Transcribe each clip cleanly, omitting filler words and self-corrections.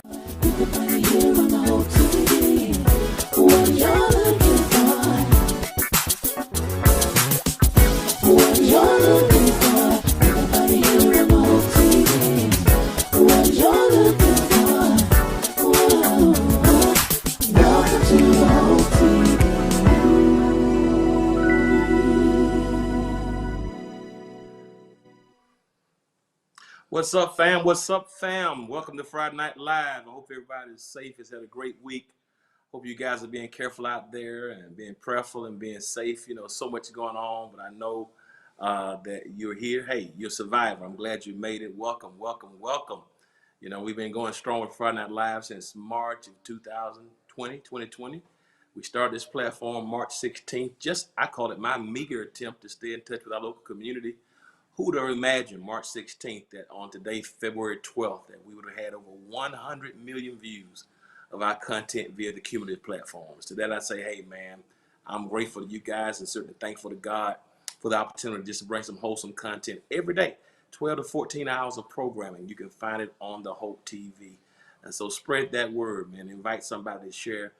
Everybody here on the whole TV. What you're looking for. What you're looking for. Everybody here on the whole TV. What you're looking for. Whoa. Welcome to the whole TV. What's up, fam? What's up, fam? Welcome to Friday Night Live. I hope everybody's safe, has had a great week. Hope you guys are being careful out there and being prayerful and being safe. You know, so much going on, but I know that you're here. Hey, you're a survivor. I'm glad you made it. Welcome, welcome, welcome. You know, we've been going strong with Friday Night Live since March of 2020. We started this platform March 16th. I call it my meager attempt to stay in touch with our local community. Who would have imagined March 16th that on today, February 12th, that we would have had over 100 million views of our content via the cumulative platforms. To that I say, hey man, I'm grateful to you guys and certainly thankful to God for the opportunity just to bring some wholesome content every day. 12 to 14 hours of programming. You can find it on the Hope TV. And so spread that word, man. Invite somebody to share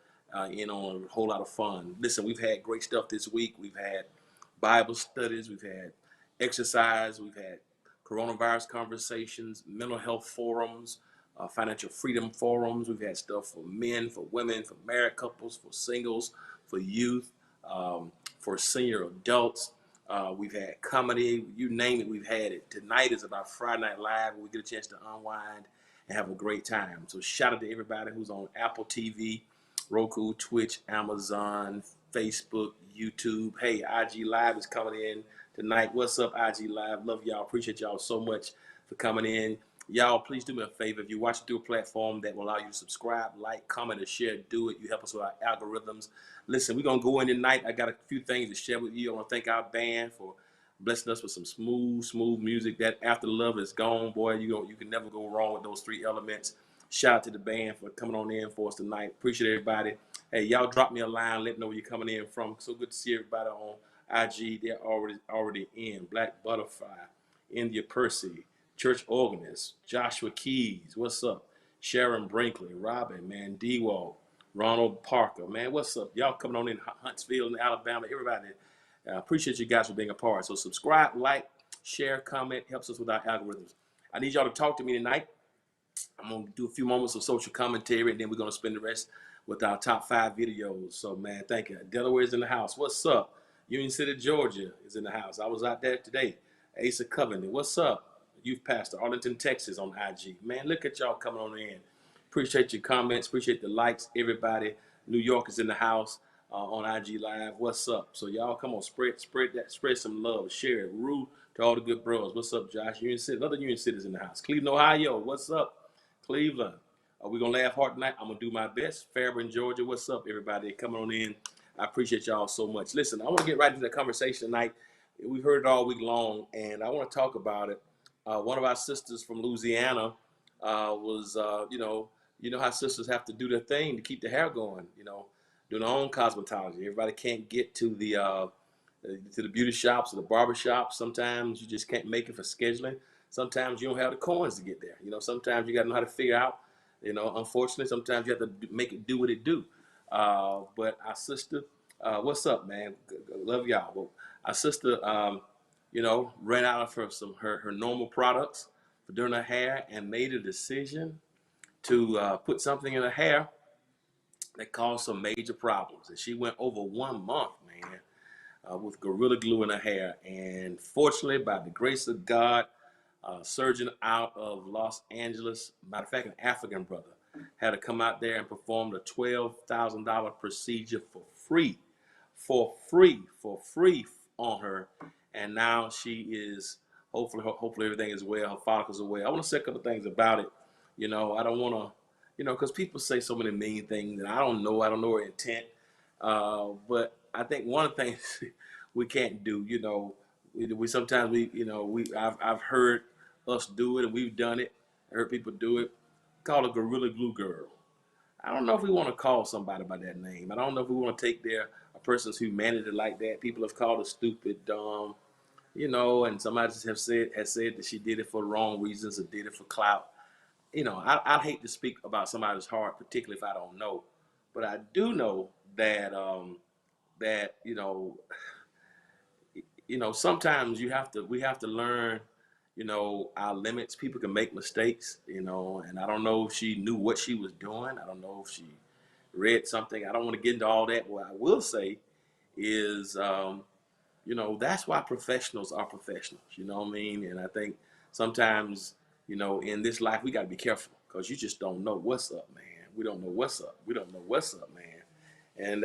in on a whole lot of fun. Listen, we've had great stuff this week. We've had Bible studies. We've had exercise. We've had coronavirus conversations, mental health forums, financial freedom forums. We've had stuff for men, for women, for married couples, for singles, for youth, for senior adults. We've had comedy, you name it, we've had it. Tonight is about Friday Night Live, where we get a chance to unwind and have a great time. So shout out to everybody who's on Apple TV, Roku, Twitch, Amazon, Facebook, YouTube. Hey, IG Live is coming in tonight. What's up, IG Live? Love y'all. Appreciate y'all so much for coming in. Y'all, please do me a favor. If you're watching through a platform that will allow you to subscribe, like, comment, or share, do it. You help us with our algorithms. Listen, we're going to go in tonight. I got a few things to share with you. I want to thank our band for blessing us with some smooth music. That After Love Is Gone, boy, you can never go wrong with those three elements. Shout out to the band for coming on in for us tonight. Appreciate everybody. Hey, y'all drop me a line. Let me know where you're coming in from. So good to see everybody on IG. They're already in. Black Butterfly, India Percy, Church Organist, Joshua Keys, what's up? Sharon Brinkley, Robin, man, D-Wall, Ronald Parker, man, what's up? Y'all coming on in Huntsville in Alabama, everybody. Appreciate you guys for being a part. So subscribe, like, share, comment, helps us with our algorithms. I need y'all to talk to me tonight. I'm going to do a few moments of social commentary, and then we're going to spend the rest with our top 5 videos. So, man, thank you. Delaware's in the house. What's up? Union City, Georgia is in the house. I was out there today. Asa Covenant. What's up? Youth Pastor, Arlington, Texas on IG. Man, look at y'all coming on in. Appreciate your comments. Appreciate the likes, everybody. New York is in the house on IG Live. What's up? So y'all come on, spread some love. Share it. Rude to all the good bros. What's up, Josh? Union City, other Union Cities in the house. Cleveland, Ohio. What's up? Cleveland. Are we going to laugh hard tonight? I'm going to do my best. Fairburn, Georgia. What's up, everybody? Coming on in. I appreciate y'all so much. Listen, I want to get right into the conversation tonight. We've heard it all week long, and I want to talk about it. One of our sisters from Louisiana was, you know how sisters have to do their thing to keep the hair going, doing their own cosmetology. Everybody can't get to the beauty shops or the barber shops. Sometimes you just can't make it for scheduling. Sometimes you don't have the coins to get there. Sometimes you got to know how to figure out. Unfortunately, sometimes you have to make it do what it do. But our sister, what's up, man? Love y'all. Well, our sister, ran out of her normal products for doing her hair and made a decision to put something in her hair that caused some major problems. And she went over 1 month, man, with Gorilla Glue in her hair. And fortunately, by the grace of God, a surgeon out of Los Angeles, matter of fact, an African brother, had to come out there and perform a $12,000 procedure for free on her. And now she is, hopefully everything is well, her follicles are well. I want to say a couple things about it. I don't want to, because people say so many mean things, and I don't know her intent. But I think one of the things we can't do, we sometimes I've heard us do it, and we've done it. I heard people do it. Call it Gorilla Glue Girl. I don't know if we want to call somebody by that name. I don't know if we want to take a person's humanity like that. People have called her stupid, dumb, and somebody has said that she did it for the wrong reasons or did it for clout. I hate to speak about somebody's heart, particularly if I don't know, but I do know that that sometimes we have to learn our limits. People can make mistakes, and I don't know if she knew what she was doing. I don't know if she read something. I don't want to get into all that. What I will say is, that's why professionals are professionals. You know what I mean? And I think sometimes, in this life, we got to be careful because you just don't know what's up, man. We don't know what's up. We don't know what's up, man. And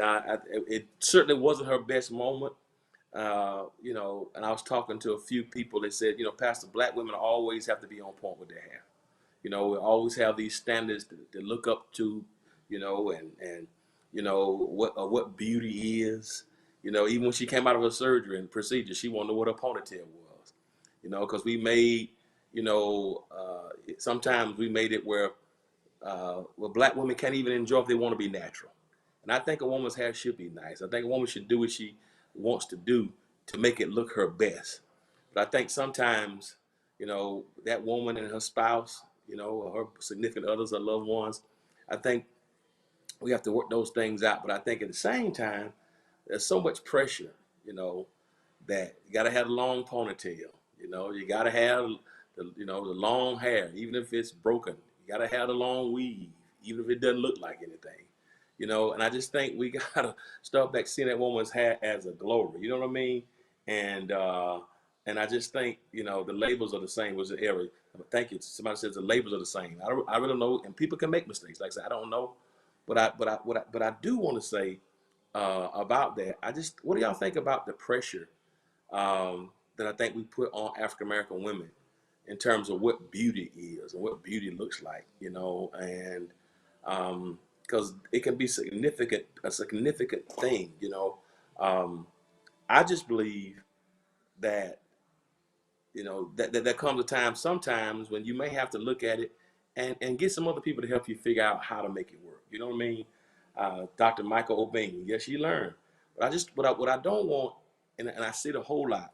it certainly wasn't her best moment. And I was talking to a few people that said, Pastor, black women always have to be on point with their hair. We always have these standards to look up to, and what beauty is. Even when she came out of her surgery and procedure, she wanted to know what a ponytail was. Because we made, sometimes we made it where black women can't even enjoy if they want to be natural. And I think a woman's hair should be nice. I think a woman should do what she wants to do to make it look her best. But I think sometimes, that woman and her spouse, or her significant others or loved ones, I think we have to work those things out. But I think at the same time, there's so much pressure, that you got to have a long ponytail. You got to have the long hair, even if it's broken. You got to have the long weave, even if it doesn't look like anything. And I just think we got to start back seeing that woman's hair as a glory. You know what I mean? And I just think, the labels are the same. Was the area? Thank you. Somebody says the labels are the same. I really don't know, and people can make mistakes. Like I said, I don't know, but I do want to say about that. What do y'all think about the pressure that I think we put on African American women in terms of what beauty is and what beauty looks like, and because it can be a significant thing, I just believe that, that there comes a time sometimes when you may have to look at it and get some other people to help you figure out how to make it work. You know what I mean? Dr. Michael O'Bain, yes, you learn. But what I don't want, and I see it a whole lot,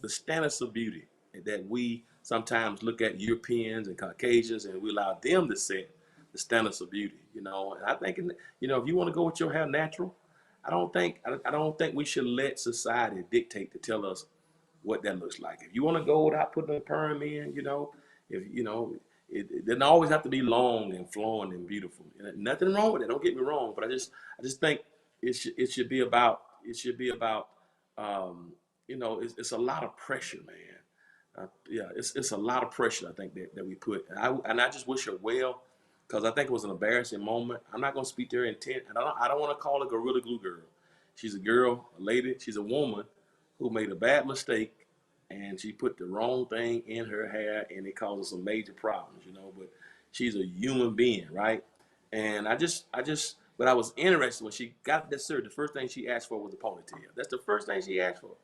the standards of beauty that we sometimes look at Europeans and Caucasians and we allow them to set the standards of beauty, And I think, if you want to go with your hair natural, I don't think we should let society dictate to tell us what that looks like. If you want to go without putting a perm in, if it doesn't always have to be long and flowing and beautiful. And nothing wrong with it. Don't get me wrong, but I just think it should be about it's a lot of pressure, man. Yeah, it's a lot of pressure I think that we put. And I just wish her well because I think it was an embarrassing moment. I'm not gonna speak to her intent, and I don't want to call her Gorilla Glue girl. She's a girl, a lady. She's a woman who made a bad mistake and she put the wrong thing in her hair and it caused some major problems, but she's a human being, right? And but I was interested when she got that surgery, the first thing she asked for was a ponytail. That's the first thing she asked for,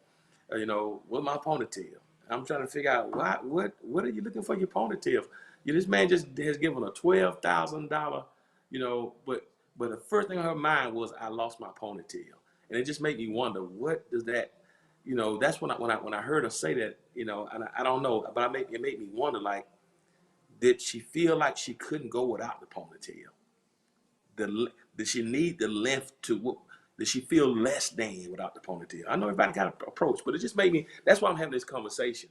with my ponytail. I'm trying to figure out what are you looking for your ponytail? This man just has given her $12,000, but the first thing on her mind was I lost my ponytail. And it just made me wonder, what does that, that's when I heard her say that, and I don't know, but it made me wonder, like, did she feel like she couldn't go without the ponytail? Did she need the length did she feel less than without the ponytail? I know everybody got an approach, but it just made me, that's why I'm having this conversation,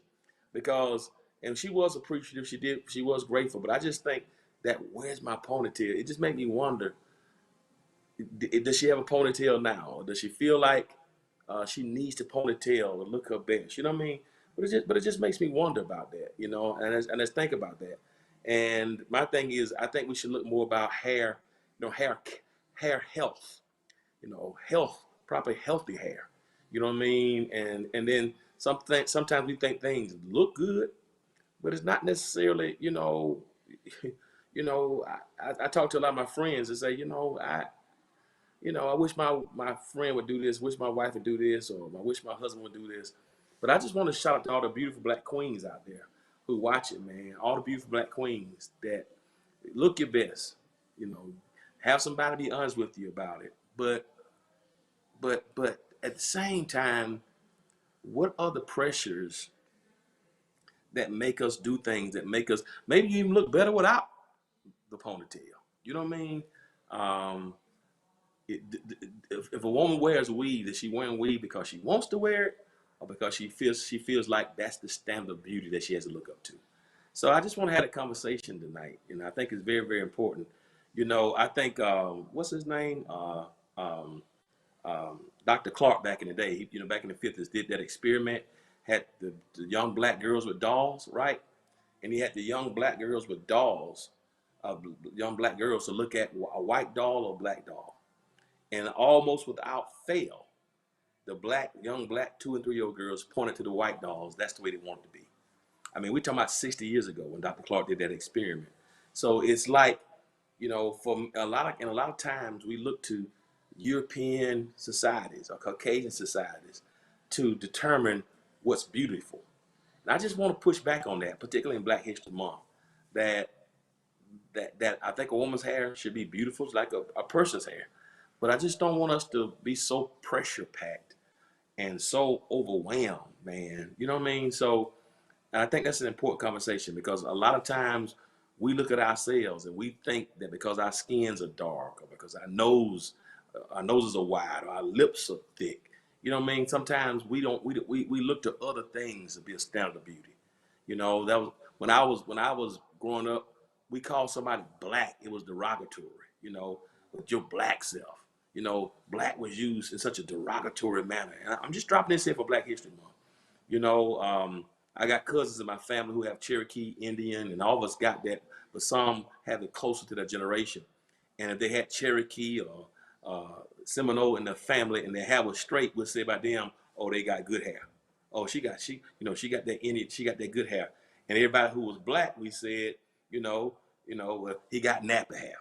because, and she was appreciative, she was grateful, but I just think that, where's my ponytail? It just made me wonder, does she have a ponytail now? Or does she feel like she needs to ponytail to look her best? You know what I mean? But it just makes me wonder about that, and let's think about that. And my thing is, I think we should look more about hair, hair health, health, proper healthy hair. You know what I mean? And then sometimes we think things look good, but it's not necessarily, I talk to a lot of my friends and say, I wish my friend would do this, wish my wife would do this, or I wish my husband would do this. But I just want to shout out to all the beautiful black queens out there who watch it, man. All the beautiful black queens that look your best, have somebody be honest with you about it. But at the same time, what are the pressures that make us do things that make us maybe even look better without the ponytail. You know what I mean? Um, if a woman wears weave, is she wearing weave because she wants to wear it, or because she feels like that's the standard of beauty that she has to look up to? So I just want to have a conversation tonight, and I think it's very, very important. I think what's his name? Um, Dr. Clark back in the day, back in the 50s, did that experiment, had the young black girls with dolls, right? And he had the young black girls with dolls, young black girls to look at a white doll or black doll. And almost without fail, the young black 2 and 3 year old girls pointed to the white dolls. That's the way they wanted to be. I mean, we're talking about 60 years ago when Dr. Clark did that experiment. So it's like, for a lot of times we look to European societies or Caucasian societies to determine what's beautiful. And I just want to push back on that, particularly in Black History Month, that I think a woman's hair should be beautiful, like a person's hair. But I just don't want us to be so pressure packed and so overwhelmed, man. You know what I mean? So and I think that's an important conversation because a lot of times we look at ourselves and we think that because our skins are dark or because our noses are wide or our lips are thick, you know what I mean? Sometimes we look to other things to be a standard of beauty. That was when I was growing up, we called somebody black. It was derogatory, with your black self. Black was used in such a derogatory manner. And I'm just dropping this here for Black History Month. You know, I got cousins in my family who have Cherokee, Indian, and all of us got that, but some have it closer to their generation. And if they had Cherokee or Seminole in their family and their hair was straight, we'll say about them, oh, they got good hair. Oh, she got that Indian, she got that good hair. And everybody who was black, we said, he got nappy hair.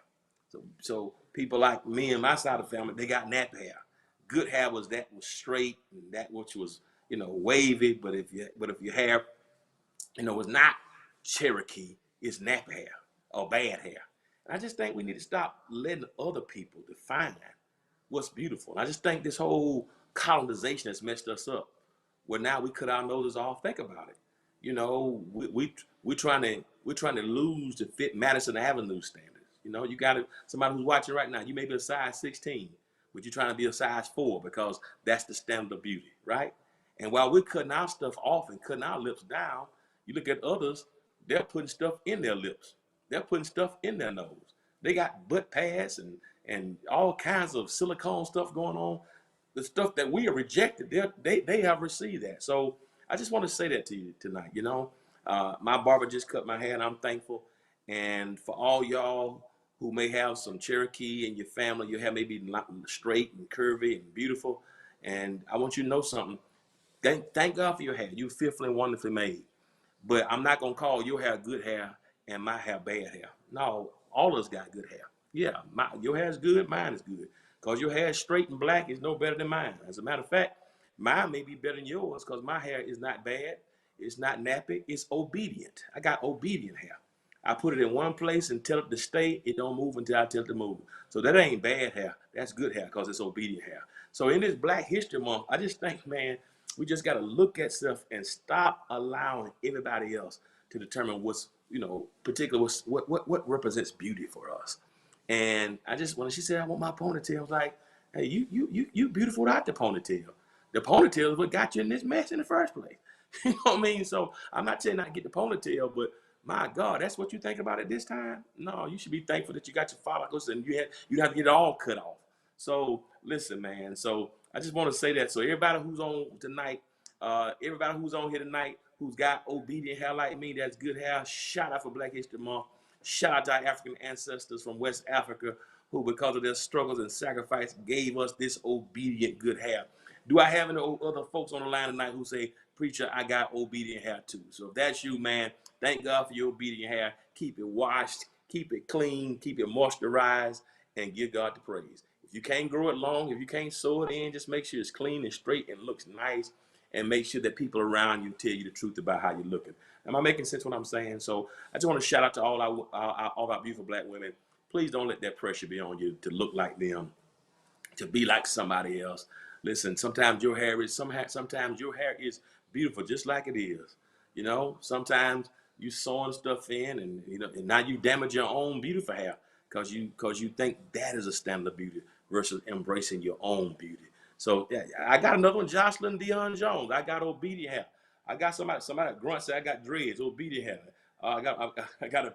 So people like me and my side of the family, they got nappy hair. Good hair was straight and that which was wavy. But if your hair was not Cherokee, it's nappy hair or bad hair. And I just think we need to stop letting other people define what's beautiful. And I just think this whole colonization has messed us up. Where now we cut our noses off. Think about it. We're trying to lose to fit Madison Avenue standards. You got somebody who's watching right now. You may be a size 16, but you're trying to be a size 4 because that's the standard of beauty, right? And while we're cutting our stuff off and cutting our lips down, you look at others, they're putting stuff in their lips. They're putting stuff in their nose. They got butt pads and all kinds of silicone stuff going on. The stuff that we have rejected, they have received that. So I just want to say that to you tonight. My barber just cut my hair, and I'm thankful. And for all y'all who may have some Cherokee in your family, your hair may be straight and curvy and beautiful. And I want you to know something. Thank God for your hair. You're fearfully and wonderfully made. But I'm not gonna call your hair good hair and my hair bad hair. No, all of us got good hair. Yeah, your hair is good, mine is good. Because your hair is straight and black is no better than mine. As a matter of fact, mine may be better than yours because my hair is not bad. It's not nappy. It's obedient. I got obedient hair. I put it in one place and tell it to stay. It don't move until I tell it to move. So that ain't bad hair. That's good hair because it's obedient hair. So in this Black History Month, I just think, man, we just got to look at stuff and stop allowing everybody else to determine what's, particularly what represents beauty for us. And when she said, I want my ponytail, I was like, hey, you beautiful without the ponytail. The ponytail is what got you in this mess in the first place. You know what I mean? So I'm not saying not get the ponytail, but my God, that's what you think about at this time? No, you should be thankful that you got your follicles and you have to get it all cut off. So listen, man. So I just want to say that. So everybody who's on tonight, everybody who's on here tonight, who's got obedient hair like me, that's good hair, shout out for Black History Month. Shout out to our African ancestors from West Africa who, because of their struggles and sacrifice, gave us this obedient good hair. Do I have any other folks on the line tonight who say, preacher, I got obedient hair too? So if that's you, man, thank God for your obedient hair. Keep it washed, keep it clean, keep it moisturized, and give God the praise. If you can't grow it long, if you can't sew it in, just make sure it's clean and straight and looks nice, and make sure that people around you tell you the truth about how you're looking. Am I making sense what I'm saying? So I just want to shout out to all our beautiful black women. Please don't let that pressure be on you to look like them, to be like somebody else. Listen, sometimes your hair is beautiful just like it is. Sometimes you sewing stuff in, and and now you damage your own beautiful hair because you think that is a standard of beauty versus embracing your own beauty. So yeah, I got another one, Jocelyn Dion Jones. I got obedient hair. I got somebody that grunt say I got dreads, obedient hair. I got a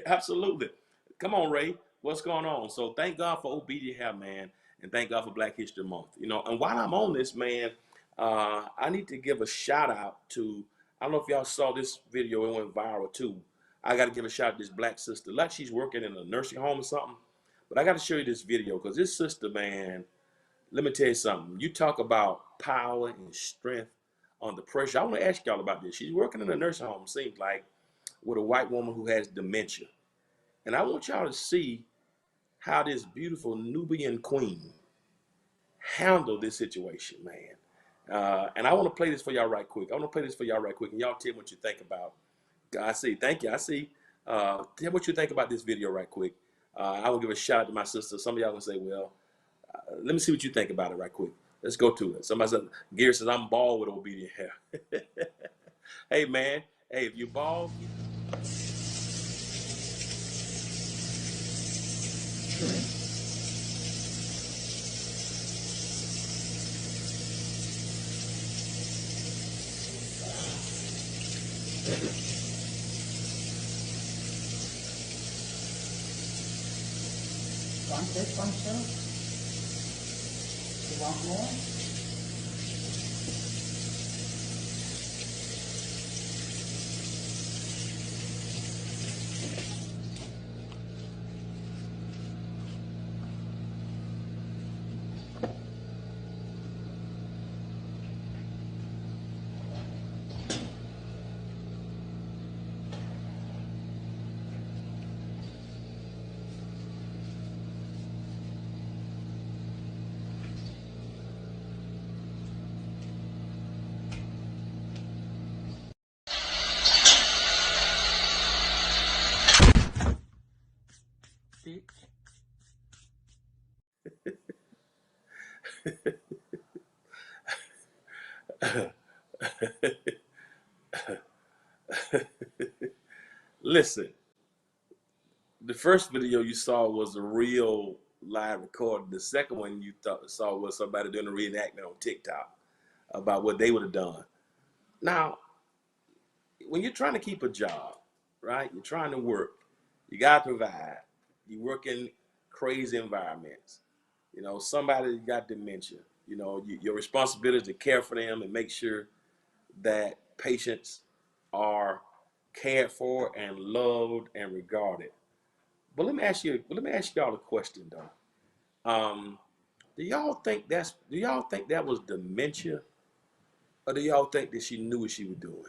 absolutely. Come on, Ray. What's going on? So thank God for obedient hair, man, and thank God for Black History Month. And while I'm on this, man, I need to give a shout out to. I don't know if y'all saw this video. It went viral too. I got to give a shout out to this Black sister. Like she's working in a nursing home or something. But I got to show you this video because this sister, man, let me tell you something. You talk about power and strength on the pressure. I want to ask y'all about this. She's working in a nursing home, seems like, with a white woman who has dementia. And I want y'all to see how this beautiful Nubian queen handled this situation, man. And I want to play this for y'all right quick. I want to play this for y'all right quick, and y'all tell me what you think about. I see. Thank you. I see. Tell me what you think about this video right quick. I will give a shout out to my sister. Some of y'all gonna say, well, let me see what you think about it right quick. Let's go to it. Somebody said, Gary says, I'm bald with obedient hair. Hey, man. Hey, if you bald. Want this one too? You want more? Bitch. Listen, the first video you saw was a real live recording. The second one you saw was somebody doing a reenactment on TikTok about what they would have done. Now, when you're trying to keep a job, right? You're trying to work. You got to provide. You work in crazy environments. Somebody got dementia. Your responsibility is to care for them and make sure that patients are cared for and loved and regarded. But let me ask y'all a question though. Do y'all think that was dementia, or do y'all think that she knew what she was doing?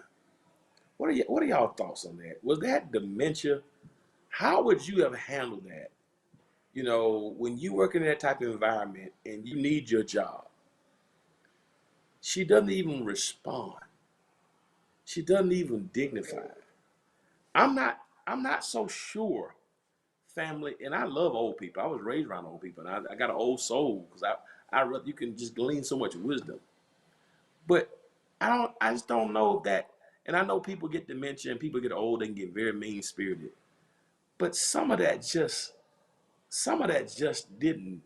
What are y'all thoughts on that? Was that dementia? How would you have handled that? When you work in that type of environment and you need your job, she doesn't even respond. She doesn't even dignify. I'm not so sure, family, and I love old people. I was raised around old people, and I got an old soul because you can just glean so much wisdom. But I just don't know that. And I know people get dementia and people get old, they can get very mean spirited. But some of that just didn't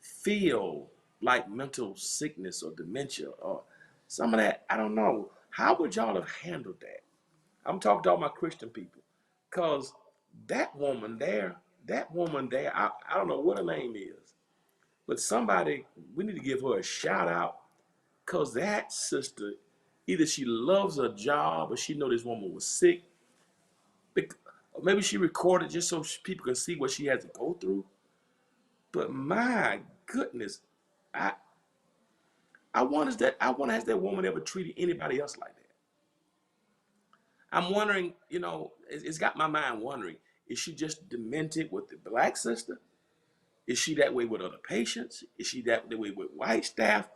feel like mental sickness or dementia, or some of that. I don't know. How would y'all have handled that? I'm talking to all my Christian people, because that woman there, I don't know what her name is, but somebody, we need to give her a shout out, because that sister, either she loves her job or she know this woman was sick. Maybe she recorded just so people can see what she had to go through. But my goodness, I wonder has that woman ever treated anybody else like that? I'm wondering, it's got my mind wondering, is she just demented with the Black sister? Is she that way with other patients? Is she that way with white staff?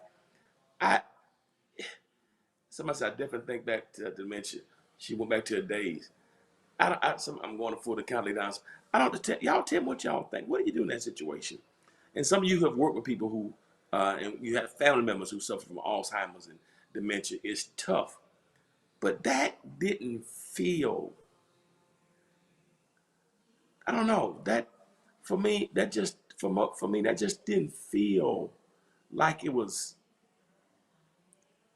Somebody said, I definitely think back to dementia. She went back to her days. I'm going to Fulton County down. Y'all tell me what y'all think. What do you do in that situation? And some of you have worked with people who, and you have family members who suffer from Alzheimer's and dementia. It's tough. But that didn't feel, I don't know, that for me, that just, for me, that just didn't feel like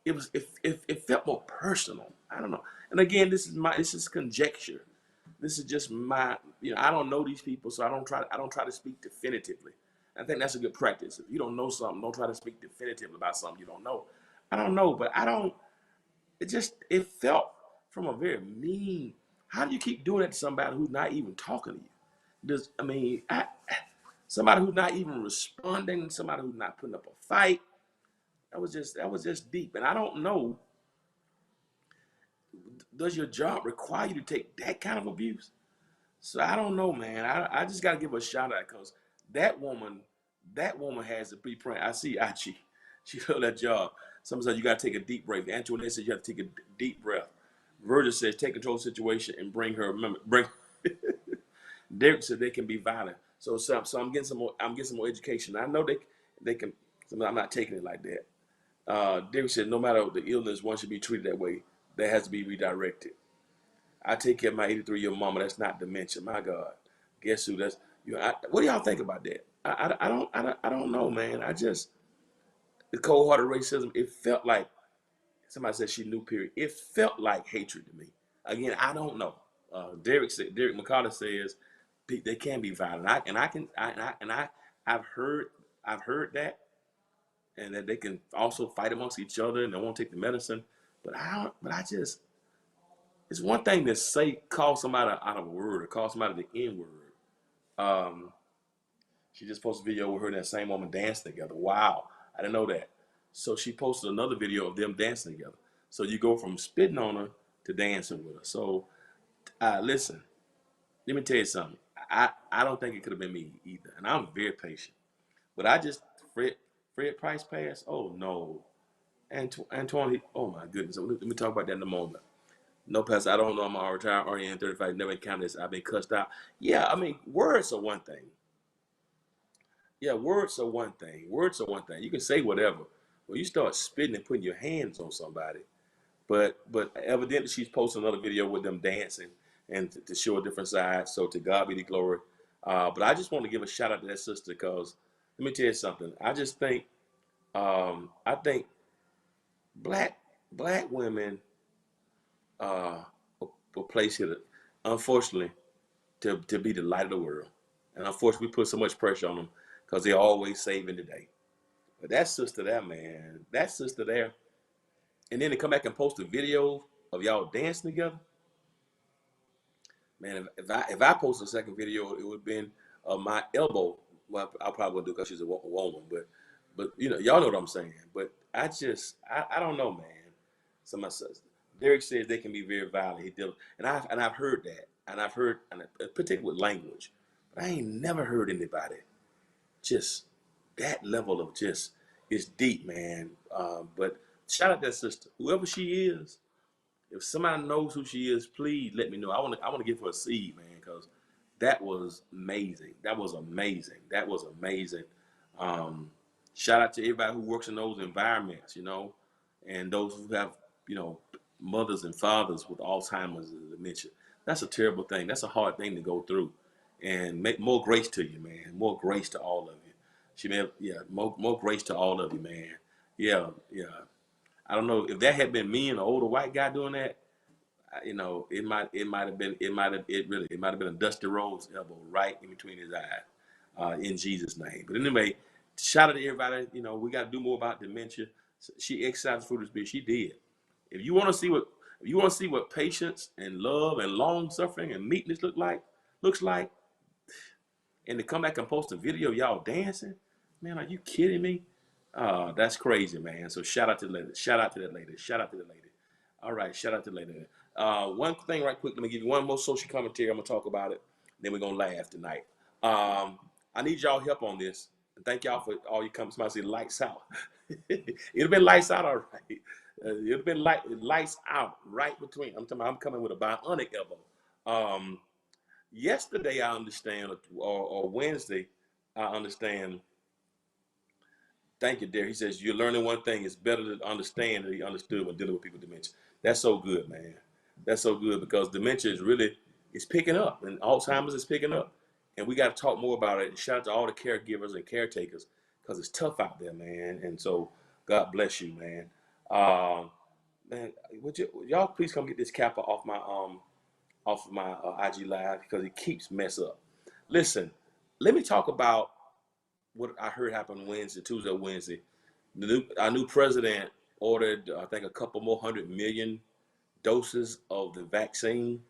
it felt more personal. I don't know. And again, this is conjecture. This is just my, I don't know these people, so I don't try to speak definitively. I think that's a good practice. If you don't know something, don't try to speak definitively about something you don't know. I don't know, but I don't. It felt from a very mean. How do you keep doing it to somebody who's not even talking to you? Somebody who's not even responding, somebody who's not putting up a fight. That was just deep, and I don't know. Does your job require you to take that kind of abuse? So I don't know, man. I just got to give her a shout out because that woman, that woman has a pre-print. I see Achi. She does that job. Sometimes you got to take a deep breath. Antoinette says you have to take a deep breath. Virgil says take control of the situation and bring her. Bring. Derek said they can be violent. So I'm getting some more. I'm getting some more education. I know they can. I'm not taking it like that. Derek said no matter the illness, one should be treated that way. That has to be redirected. I take care of my 83-year-old mama. That's not dementia. My God, guess who? That's what do y'all think about that? I don't know, man. The cold-hearted racism. It felt like somebody said she knew. Period. It felt like hatred to me. Again, I don't know. Derek McCullough says they can be violent. I've heard that, and that they can also fight amongst each other and they won't take the medicine. But I don't. But I just it's one thing to say call somebody out of a word or call somebody the N word. Um, she just posted a video with her and that same woman dancing together. Wow, I didn't know that. So she posted another video of them dancing together. So you go from spitting on her to dancing with her. So listen, let me tell you something. I don't think it could have been me either, and I'm very patient. But I just Fred Price passed. Oh no, Antoine. Oh my goodness. Let me talk about that in a moment. No, Pastor, I don't know. I'm a retired RN 35. Never encountered this. I've been cussed out. Yeah, I mean, words are one thing. Yeah, words are one thing. Words are one thing. You can say whatever. When you start spitting and putting your hands on somebody, but evidently she's posting another video with them dancing and to show a different side. So to God be the glory. But I just want to give a shout out to that sister because let me tell you something. I think black black women uh, were placed here, unfortunately, to be the light of the world. And unfortunately, we put so much pressure on them because they're always saving the day. But that sister there, man, that sister there, and then to come back and post a video of y'all dancing together, man. If I post a second video, it would have been my elbow. Well, I probably would do because she's a woman, but y'all know what I'm saying. But I don't know, man. Somebody says Derek says they can be very violent. And I've heard that, and I've heard, and particularly with language, but I ain't never heard anybody just that level of just it's deep, man. But shout out that sister, whoever she is. If somebody knows who she is, please let me know. I want to give her a seed, man, because that was amazing. That was amazing. That was amazing. Um, Shout out to everybody who works in those environments, and those who have, you know, mothers and fathers with Alzheimer's and dementia. That's a terrible thing. That's a hard thing to go through. And make more grace to you, man. More grace to all of you. Yeah, more grace to all of you, man. Yeah, yeah. I don't know if that had been me and an older white guy doing that. It might have been a Dusty Rhodes elbow right in between his eyes, in Jesus' name. But anyway, shout out to everybody. We got to do more about dementia. She exercised fruit of the spirit. She did. If you want to see what patience and love and long suffering and meekness looks like, and to come back and post a video of y'all dancing, man, are you kidding me? That's crazy, man. So shout out to the lady. Shout out to that lady. Shout out to the lady. All right, shout out to the lady. One thing right quick, let me give you one more social commentary. I'm gonna talk about it. Then we're gonna laugh tonight. I need y'all help on this. And thank y'all for all you come. Somebody say lights out. It'd been lights out, all right. It'd been lights out right between. I'm coming with a bionic elbow. Yesterday, I understand, or Wednesday, I understand Thank you, Derek. He says, you're learning one thing. It's better to understand than he understood when dealing with people with dementia. That's so good, man. That's so good because dementia is really, it's picking up and Alzheimer's is picking up. And we got to talk more about it. And shout out to all the caregivers and caretakers because it's tough out there, man. And so God bless you, man. Man, y'all please come get this Kappa off of my IG live because it keeps mess up. Listen, let me talk about what I heard happened Wednesday, Tuesday, or Wednesday. Our new president ordered, I think, a couple more 100 million doses of the vaccine,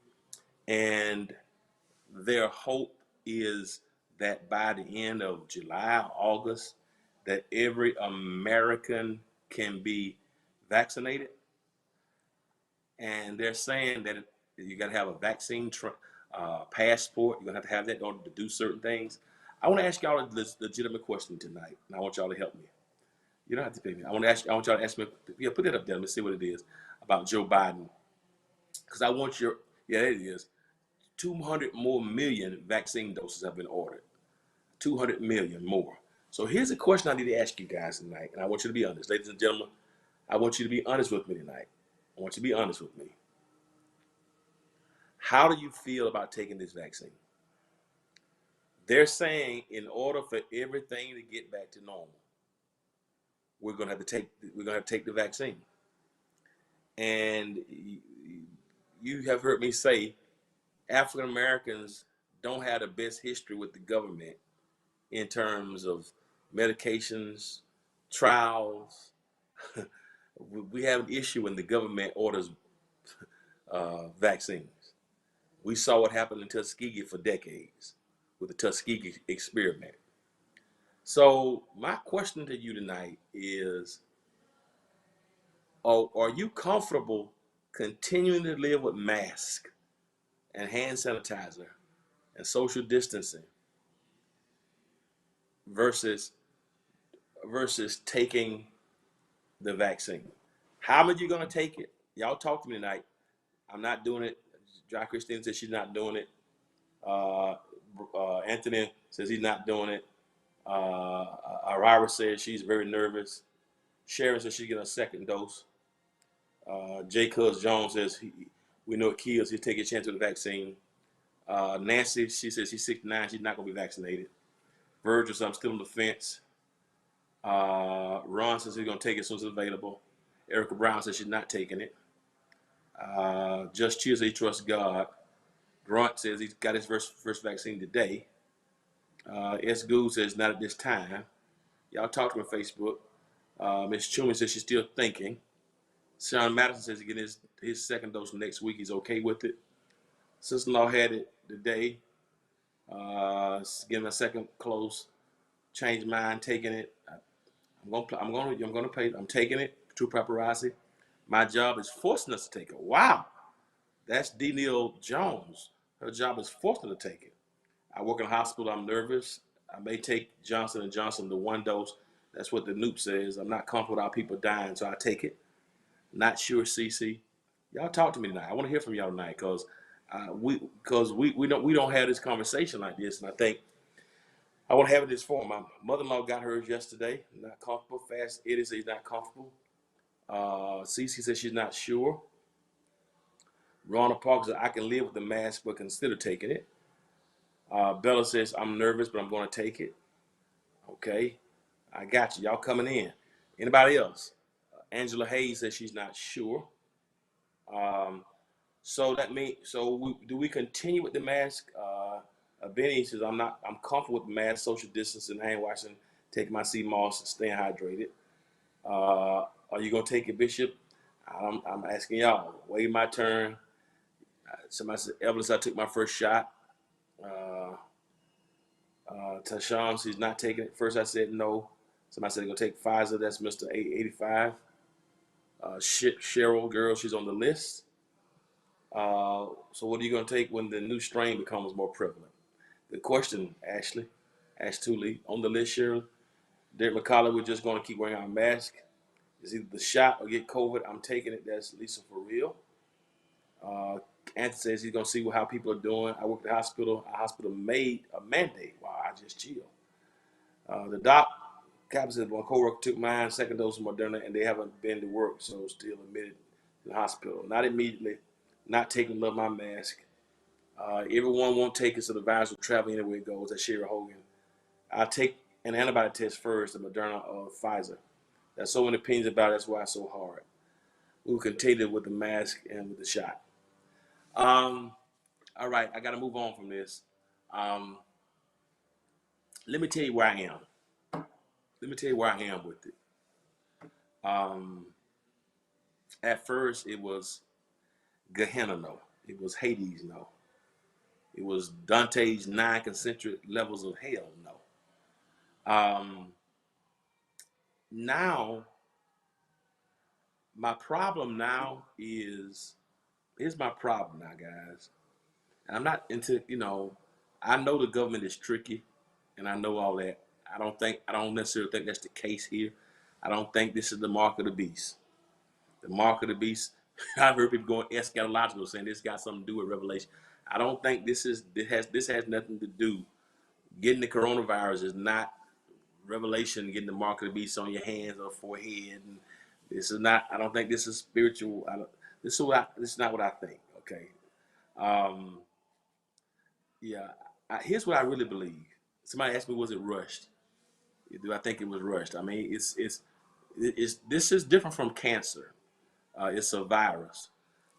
and their hope is that by the end of July, August, that every American can be vaccinated. And they're saying that you got to have a vaccine passport. You're gonna have to have that in order to do certain things. I want to ask y'all a legitimate question tonight, and I want y'all to help me. You don't have to pay me. I want y'all to ask me. Yeah, put it up there. Let's see what it is about Joe Biden, because I want your. Yeah, it is. 200 more million vaccine doses have been ordered. 200 million more. So here's a question I need to ask you guys tonight, and I want you to be honest, ladies and gentlemen. I want you to be honest with me tonight. I want you to be honest with me. How do you feel about taking this vaccine? They're saying in order for everything to get back to normal, we're gonna have to take the vaccine. And you have heard me say African Americans don't have the best history with the government in terms of medications, trials. We have an issue when the government orders vaccines. We saw what happened in Tuskegee for decades with the Tuskegee experiment. So my question to you tonight is, are you comfortable continuing to live with masks and hand sanitizer and social distancing versus taking the vaccine? How many of you gonna take it? Y'all talk to me tonight. I'm not doing it. Dry Christine says she's not doing it. Anthony says he's not doing it. Arira says she's very nervous. Sharon says she's getting a second dose. J. Cuz Jones says we know it kills. He'll take a chance with the vaccine. Nancy, she says she's 69. She's not going to be vaccinated. Virgil says I'm still on the fence. Ron says he's going to take it as soon as it's available. Erica Brown says she's not taking it. Just Chill says he trusts God. Grunt says he's got his first vaccine today. S. Gould says not at this time. Y'all talk to me on Facebook. Miss Truman says she's still thinking. Sean Madison says he's getting his second dose next week. He's okay with it. Sister-in-law had it today. Getting a second close. Changed mind, taking it. I'm gonna pay. I'm taking it. True paparazzi. My job is forcing us to take it. Wow, that's D. Neal Jones. Her job is forcing her to take it. I work in a hospital. I'm nervous. I may take Johnson & Johnson the one dose. That's what the Noop says. I'm not comfortable with our people dying, so I take it. Not sure, CC. Y'all talk to me tonight. I want to hear from y'all tonight because we don't have this conversation like this, and I think I want to have it in this form. My mother-in-law got hers yesterday. Not comfortable. Fast Eddie says he's not comfortable. CC says she's not sure. Ronna Parker says I can live with the mask but consider taking it. Bella says I'm nervous but I'm going to take it. Okay, I got you. Y'all coming in. Anybody else? Angela Hayes says she's not sure. Do we continue with the mask? Benny says I'm comfortable with the mask, social distancing, hand washing, taking my sea moss, staying hydrated. Are you gonna take it, Bishop? I'm asking y'all. Wait my turn. Somebody said Evelyn, I took my first shot. Tashawn, she's not taking it. First I said no. Somebody said they're gonna take Pfizer. That's Mr. 85. Cheryl, girl, she's on the list. So what are you going to take when the new strain becomes more prevalent? Good question, Ashley. Ash Tooley on the list, Cheryl. Derek McCullough, we're just going to keep wearing our mask. It's either the shot or get COVID. I'm taking it. That's Lisa for real. Anthony says he's going to see how people are doing. I work at the hospital. Our hospital made a mandate. Wow, I just chill. The doc Captain said one coworker took mine, second dose of Moderna, and they haven't been to work, so still admitted in the hospital. Not immediately, not taking love my mask. Everyone won't take it, so the virus will travel anywhere it goes. That's Sherry Hogan. I take an antibody test first, the Moderna or Pfizer. There's so many opinions about it. That's why it's so hard. We will continue with the mask and with the shot. All right, I got to move on from this. Um, let me tell you where I am. Let me tell you where I am with it. Um, at first, it was Gehenna no. It was Hades no. It was Dante's 9 concentric levels of hell no. Now, my problem now is, here's my problem now, guys. And I'm not into, I know the government is tricky and I know all that. I don't necessarily think that's the case here. I don't think this is the mark of the beast. The mark of the beast, I've heard people going eschatological saying this got something to do with Revelation. I don't think this has nothing to do. Getting the coronavirus is not Revelation, getting the mark of the beast on your hands or forehead. And this is not, I don't think this is spiritual. This is not what I think. Okay. Um, yeah. Here's what I really believe. Somebody asked me, was it rushed? Do I think it was rushed? I mean, this is different from cancer. It's a virus.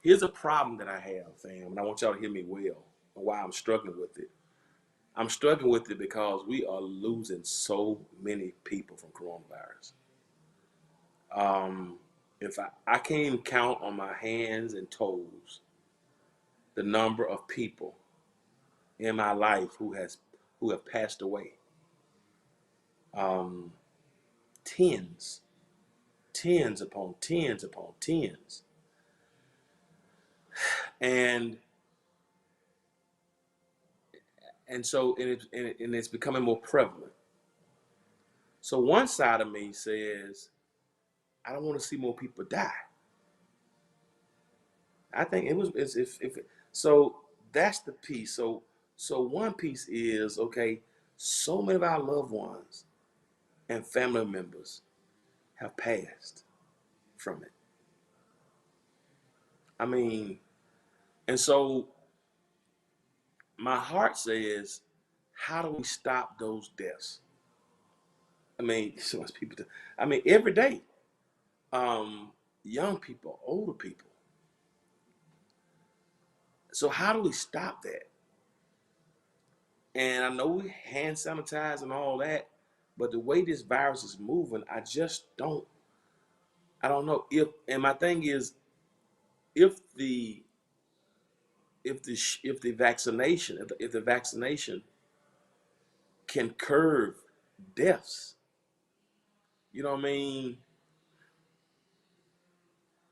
Here's a problem that I have, fam, and I want y'all to hear me well, and why I'm struggling with it. I'm struggling with it because we are losing so many people from coronavirus. If I can't even count on my hands and toes the number of people in my life who have passed away. Um, tens, tens upon tens upon tens, and so it's becoming more prevalent. So one side of me says, I don't want to see more people die. I think it was if so that's the piece. So one piece is, okay, so many of our loved ones and family members have passed from it. I mean, and so my heart says, how do we stop those deaths? I mean, so much people. I mean, every day, young people, older people. So how do we stop that? And I know we hand sanitize and all that, but the way this virus is moving, I just don't. I don't know if. And my thing is, if the vaccination, if the vaccination can curb deaths, you know what I mean?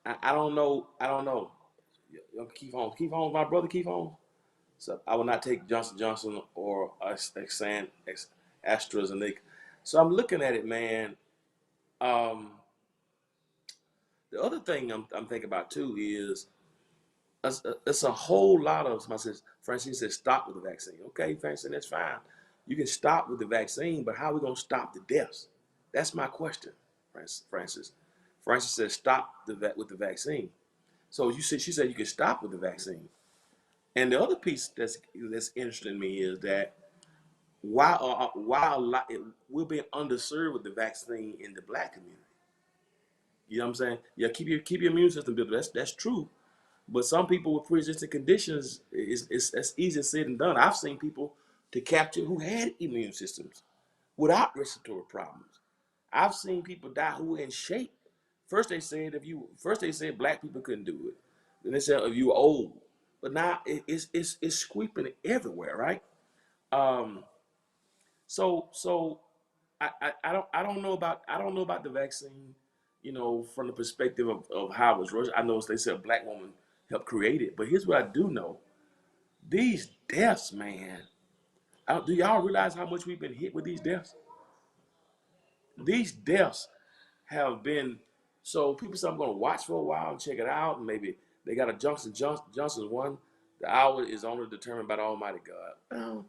I don't know. I don't know. Keith Holmes, my brother Keith Holmes. So I will not take Johnson Johnson or AstraZeneca. So I'm looking at it, man. Um, the other thing I'm thinking about too is it's a whole lot of, somebody says, Francine says, stop with the vaccine. Okay, Francine, that's fine. You can stop with the vaccine, but how are we going to stop the deaths? That's my question, Francis. Francis says, stop with the vaccine. So she said you can stop with the vaccine. And the other piece that's interesting to me is that while we're being underserved with the vaccine in the Black community. You know what I'm saying? Yeah, keep your immune system built. That's true. But some people with pre-existing conditions, that's easier said than done. I've seen people to capture who had immune systems without respiratory problems. I've seen people die who were in shape. First they said Black people couldn't do it. Then they said if you were old. But now it's sweeping everywhere, right? Um, so I don't know about the vaccine, from the perspective of how it was rushed. I know they said a Black woman helped create it, but here's what I do know: these deaths, man. Do y'all realize how much we've been hit with these deaths? These deaths have been, so people say I'm going to watch for a while and check it out, and maybe they got a Johnson's one. The hour is only determined by the Almighty God. Well,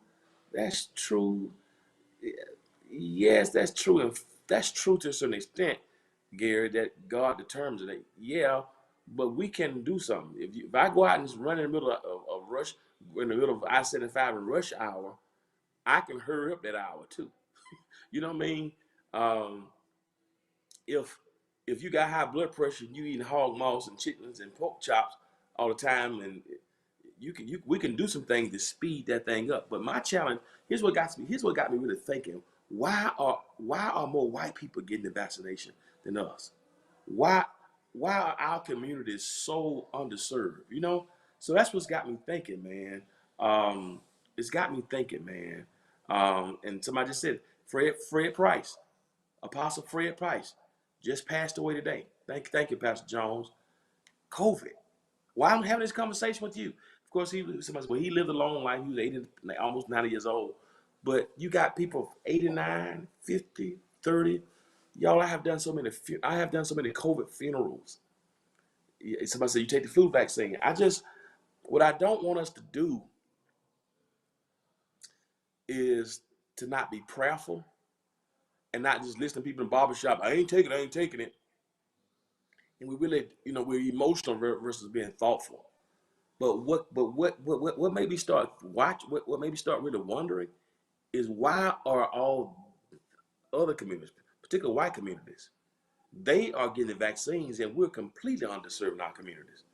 that's true. Yes, that's true that's true to a certain extent, Gary, that God determines it. Yeah, but we can do something. If I go out and just run in the middle of rush, in the middle of I-75 and rush hour, I can hurry up that hour too. You know what I mean? Um, if if you got high blood pressure and you eating hog moss and chitlins and pork chops all the time, and we can do some things to speed that thing up. But my challenge, here's what got me really thinking. Why are more white people getting the vaccination than us? Why why are our communities so underserved? So that's what's got me thinking, man. It's got me thinking, man. And somebody just said Fred Price, Apostle Fred Price, just passed away today. Thank you, Pastor Jones. COVID. Why I'm having this conversation with you? Of course, he lived a long life. He was 80, almost 90 years old. But you got people 89, 50, 30. Y'all, I have done so many COVID funerals. Somebody said you take the flu vaccine. What I don't want us to do is to not be prayerful and not just listen to people in the barbershop. I ain't taking it. And we really, we're emotional versus being thoughtful. But what made me start what made me start really wondering is why are all other communities, particularly white communities, they are getting the vaccines and we're completely underserved in our communities.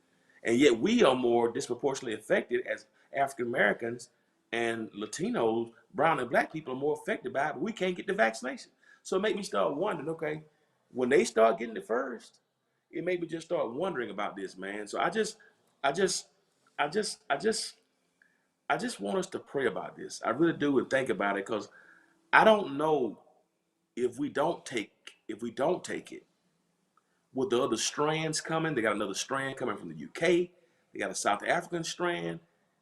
And yet we are more disproportionately affected as African Americans and Latinos, brown and black people are more affected by it, but we can't get the vaccination. So it made me start wondering, okay, when they start getting it first, it made me just start wondering about this, man. So I just, I just, I just, I just want us to pray about this. I really do and think about it because I don't know if we don't take it with the other strands coming. They got another strand coming from the UK. They got a South African strand.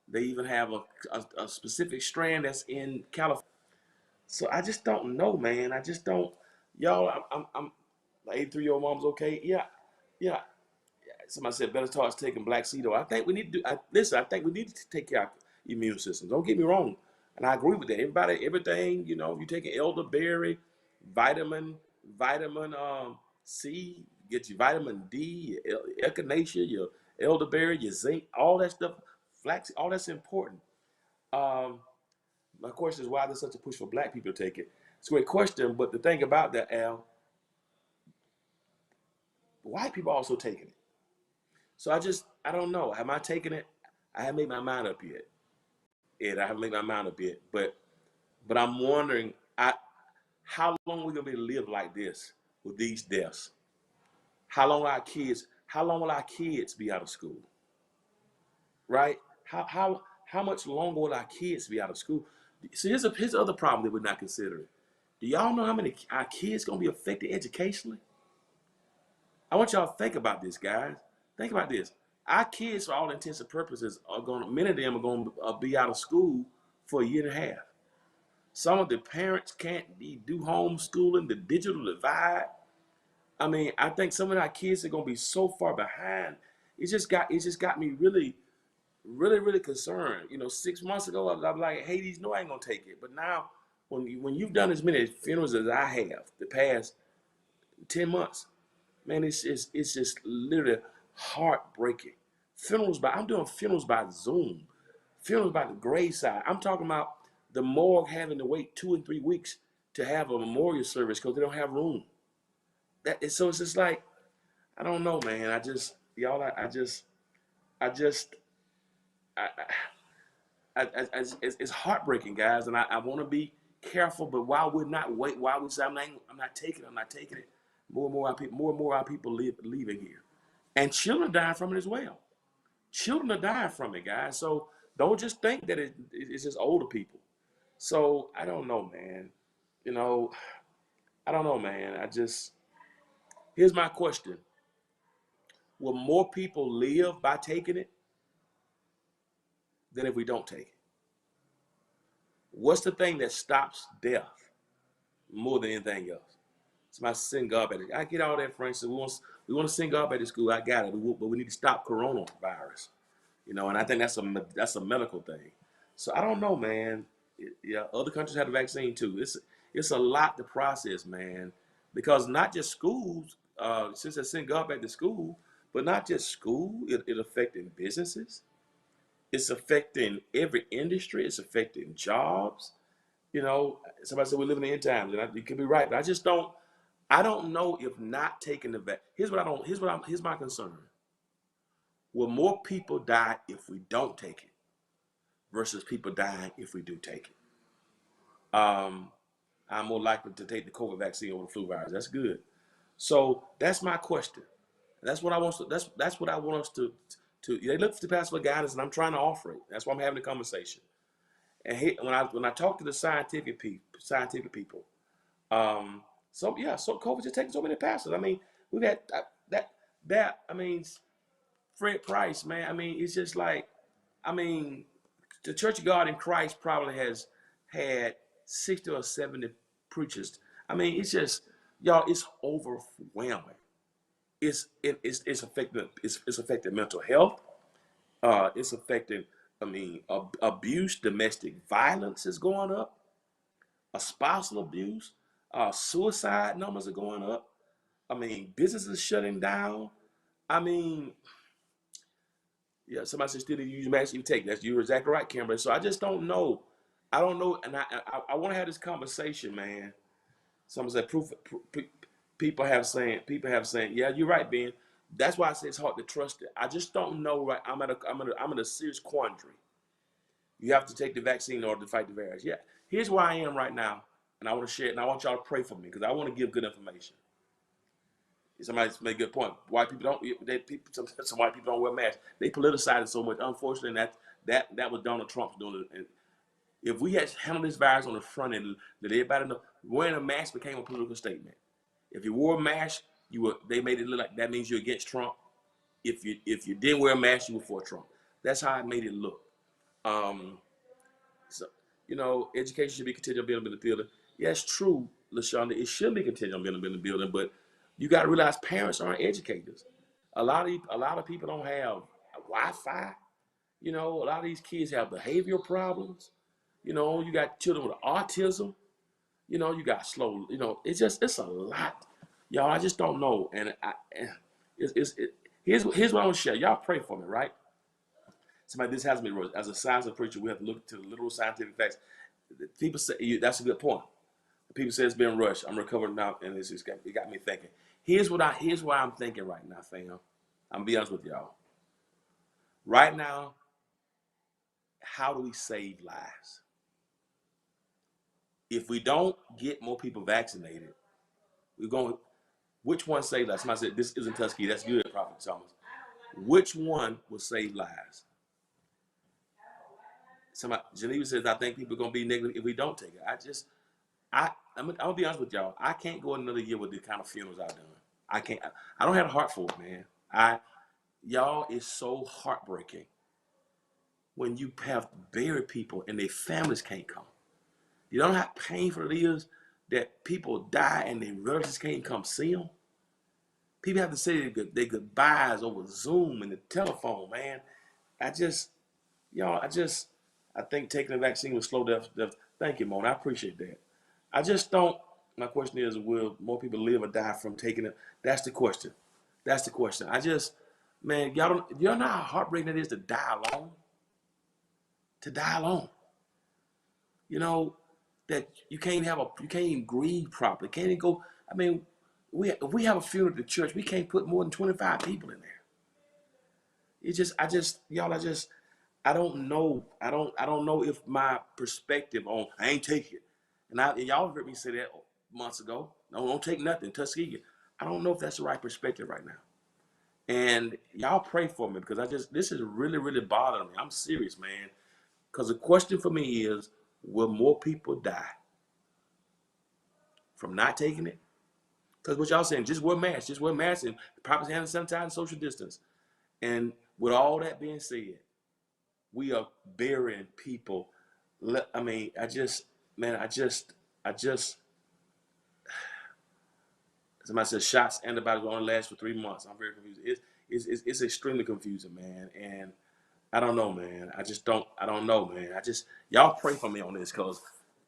They even have a specific strand that's in California. So I just don't know, man. I just don't. Y'all, I'm 83-year-old mom's okay. Yeah, yeah. Somebody said better start taking black seed oil. I think we need to do. Listen, I think we need to take care of immune systems. Don't get me wrong, and I agree with that. Everything. If you're taking elderberry, vitamin C, get your vitamin D, your echinacea, your elderberry, your zinc, all that stuff, flax, all that's important. Um, my question is why there's such a push for black people to take it. It's a great question, but the thing about that, Al, white people are also taking it. So I don't know. Am I taking it? I haven't made my mind up yet. I haven't made my mind up yet. But I'm wondering, how long we gonna be able to live like this with these deaths? How long will our kids be out of school? Right? How much longer will our kids be out of school? See, here's the other problem that we're not considering. Do y'all know how many our kids gonna be affected educationally? I want y'all to think about this, guys. Think about this. Our kids, for all intents and purposes, many of them are going to be out of school for a year and a half. Some of the parents can't do homeschooling, the digital divide. I mean, I think some of our kids are going to be so far behind. It just got me really, really, really concerned. 6 months ago, I'm like, Hades, no, I ain't going to take it. But now, when you've done as many funerals as I have the past 10 months, man, it's just literally heartbreaking. I'm doing funerals by Zoom, funerals by the graveside. I'm talking about the morgue having to wait 2 and 3 weeks to have a memorial service because they don't have room. So it's just like, I don't know, man. It's heartbreaking, guys, and I want to be careful. But why would not wait? Why would say I'm not taking it? More and more our people leaving here, and children are dying from it as well. Children are dying from it, guys. So don't just think that it's just older people. So I don't know, man. You know, I don't know, man. Here's my question: will more people live by taking it than if we don't take it? What's the thing that stops death more than anything else? Somebody send God back. I get all that, Francis. We want to send God back to school. I got it. But we need to stop coronavirus. And I think that's a medical thing. So I don't know, man. Yeah, other countries have the vaccine too. It's a lot to process, man. because not just schools, since I sent God back to school, but not just school, it affecting businesses. It's affecting every industry. It's affecting jobs. You know, somebody said we live in the end times, and you could be right, but I don't know if not taking the vaccine. Here's my concern. Will more people die if we don't take it versus people dying if we do take it? I'm more likely to take the COVID vaccine over the flu virus. That's good. So that's my question. That's what I want. That's what I want us to. They look for the pastor for guidance, and I'm trying to offer it. That's why I'm having the conversation. And when I talk to the scientific people, so COVID just taking so many pastors. I mean, we've had that. I mean, Fred Price, man. I mean, it's just like, I mean, the Church of God in Christ probably has had 60 or 70 preachers. I mean, it's just, y'all, it's overwhelming. It's affecting mental health. It's affecting, I mean, abuse, domestic violence is going up, a spousal abuse, suicide numbers are going up. I mean, businesses shutting down. I mean, yeah, somebody said still need to use masks. You take that's you're exactly right, Kimberly. So I just don't know. I don't know, and I want to have this conversation, man. Someone said people have saying, yeah, you're right, Ben. That's why I say it's hard to trust it. I just don't know. Right, I'm in a serious quandary. You have to take the vaccine in order to fight the virus. Yeah, here's where I am right now, and I want to share it, and I want y'all to pray for me because I want to give good information. Somebody's made a good point. White people don't. Some white people don't wear masks. They politicize it so much. Unfortunately, that was Donald Trump doing it. And if we had handled this virus on the front end, that everybody know, wearing a mask became a political statement. If you wore a mask, they made it look like that means you're against Trump. If you didn't wear a mask, you were for Trump. That's how it made it look. Um, so education should be contingent on being in the building. Yeah, it's true, LaShonda. It should be contingent on being in the building, but you got to realize parents aren't educators. A lot of people don't have Wi-Fi. A lot of these kids have behavioral problems. You got children with autism. You got slow. It's a lot, y'all. I just don't know, and here's what I want to share. Y'all pray for me, right? Somebody, this has me as a science preacher. We have to look to the literal scientific facts. People say that's a good point. People say it's been rushed. I'm recovering now, and it got me thinking. Here's what I'm thinking right now, fam. I'm gonna be honest with y'all. Right now, how do we save lives? If we don't get more people vaccinated, we're going. Which one save lives? Somebody said this isn't Tuskegee. That's good, Prophet Thomas. Which one will save lives? Geneva says, I think people are gonna be negative if we don't take it. I'm gonna be honest with y'all. I can't go another year with the kind of funerals I've done. I can't. I don't have a heart for it, man. Y'all, it's so heartbreaking when you have buried people and their families can't come. You know how painful it is that people die and their relatives can't come see them. People have to say their goodbyes over Zoom and the telephone, man. I think taking the vaccine will slow death. Thank you, Mona. I appreciate that. I just don't. My question is, will more people live or die from taking it? That's the question. That's the question. Man, y'all know how heartbreaking it is to die alone. To die alone. That you can't even grieve properly. Can't even go. I mean, if we have a funeral at the church, we can't put more than 25 people in there. I don't know. I don't know if my perspective on I ain't take it, and y'all heard me say that months ago. No, don't take nothing. Tuskegee. I don't know if that's the right perspective right now. And y'all pray for me because this is really, really bothering me. I'm serious, man. Because the question for me is, will more people die from not taking it? Because what y'all saying, just wear masks, and proper hand sanitizer and social distance. And with all that being said, we are burying people. I mean, somebody says shots, antibodies will only last for 3 months. I'm very confused. It's extremely confusing, man. And I don't know, man. I don't know, man. Y'all pray for me on this because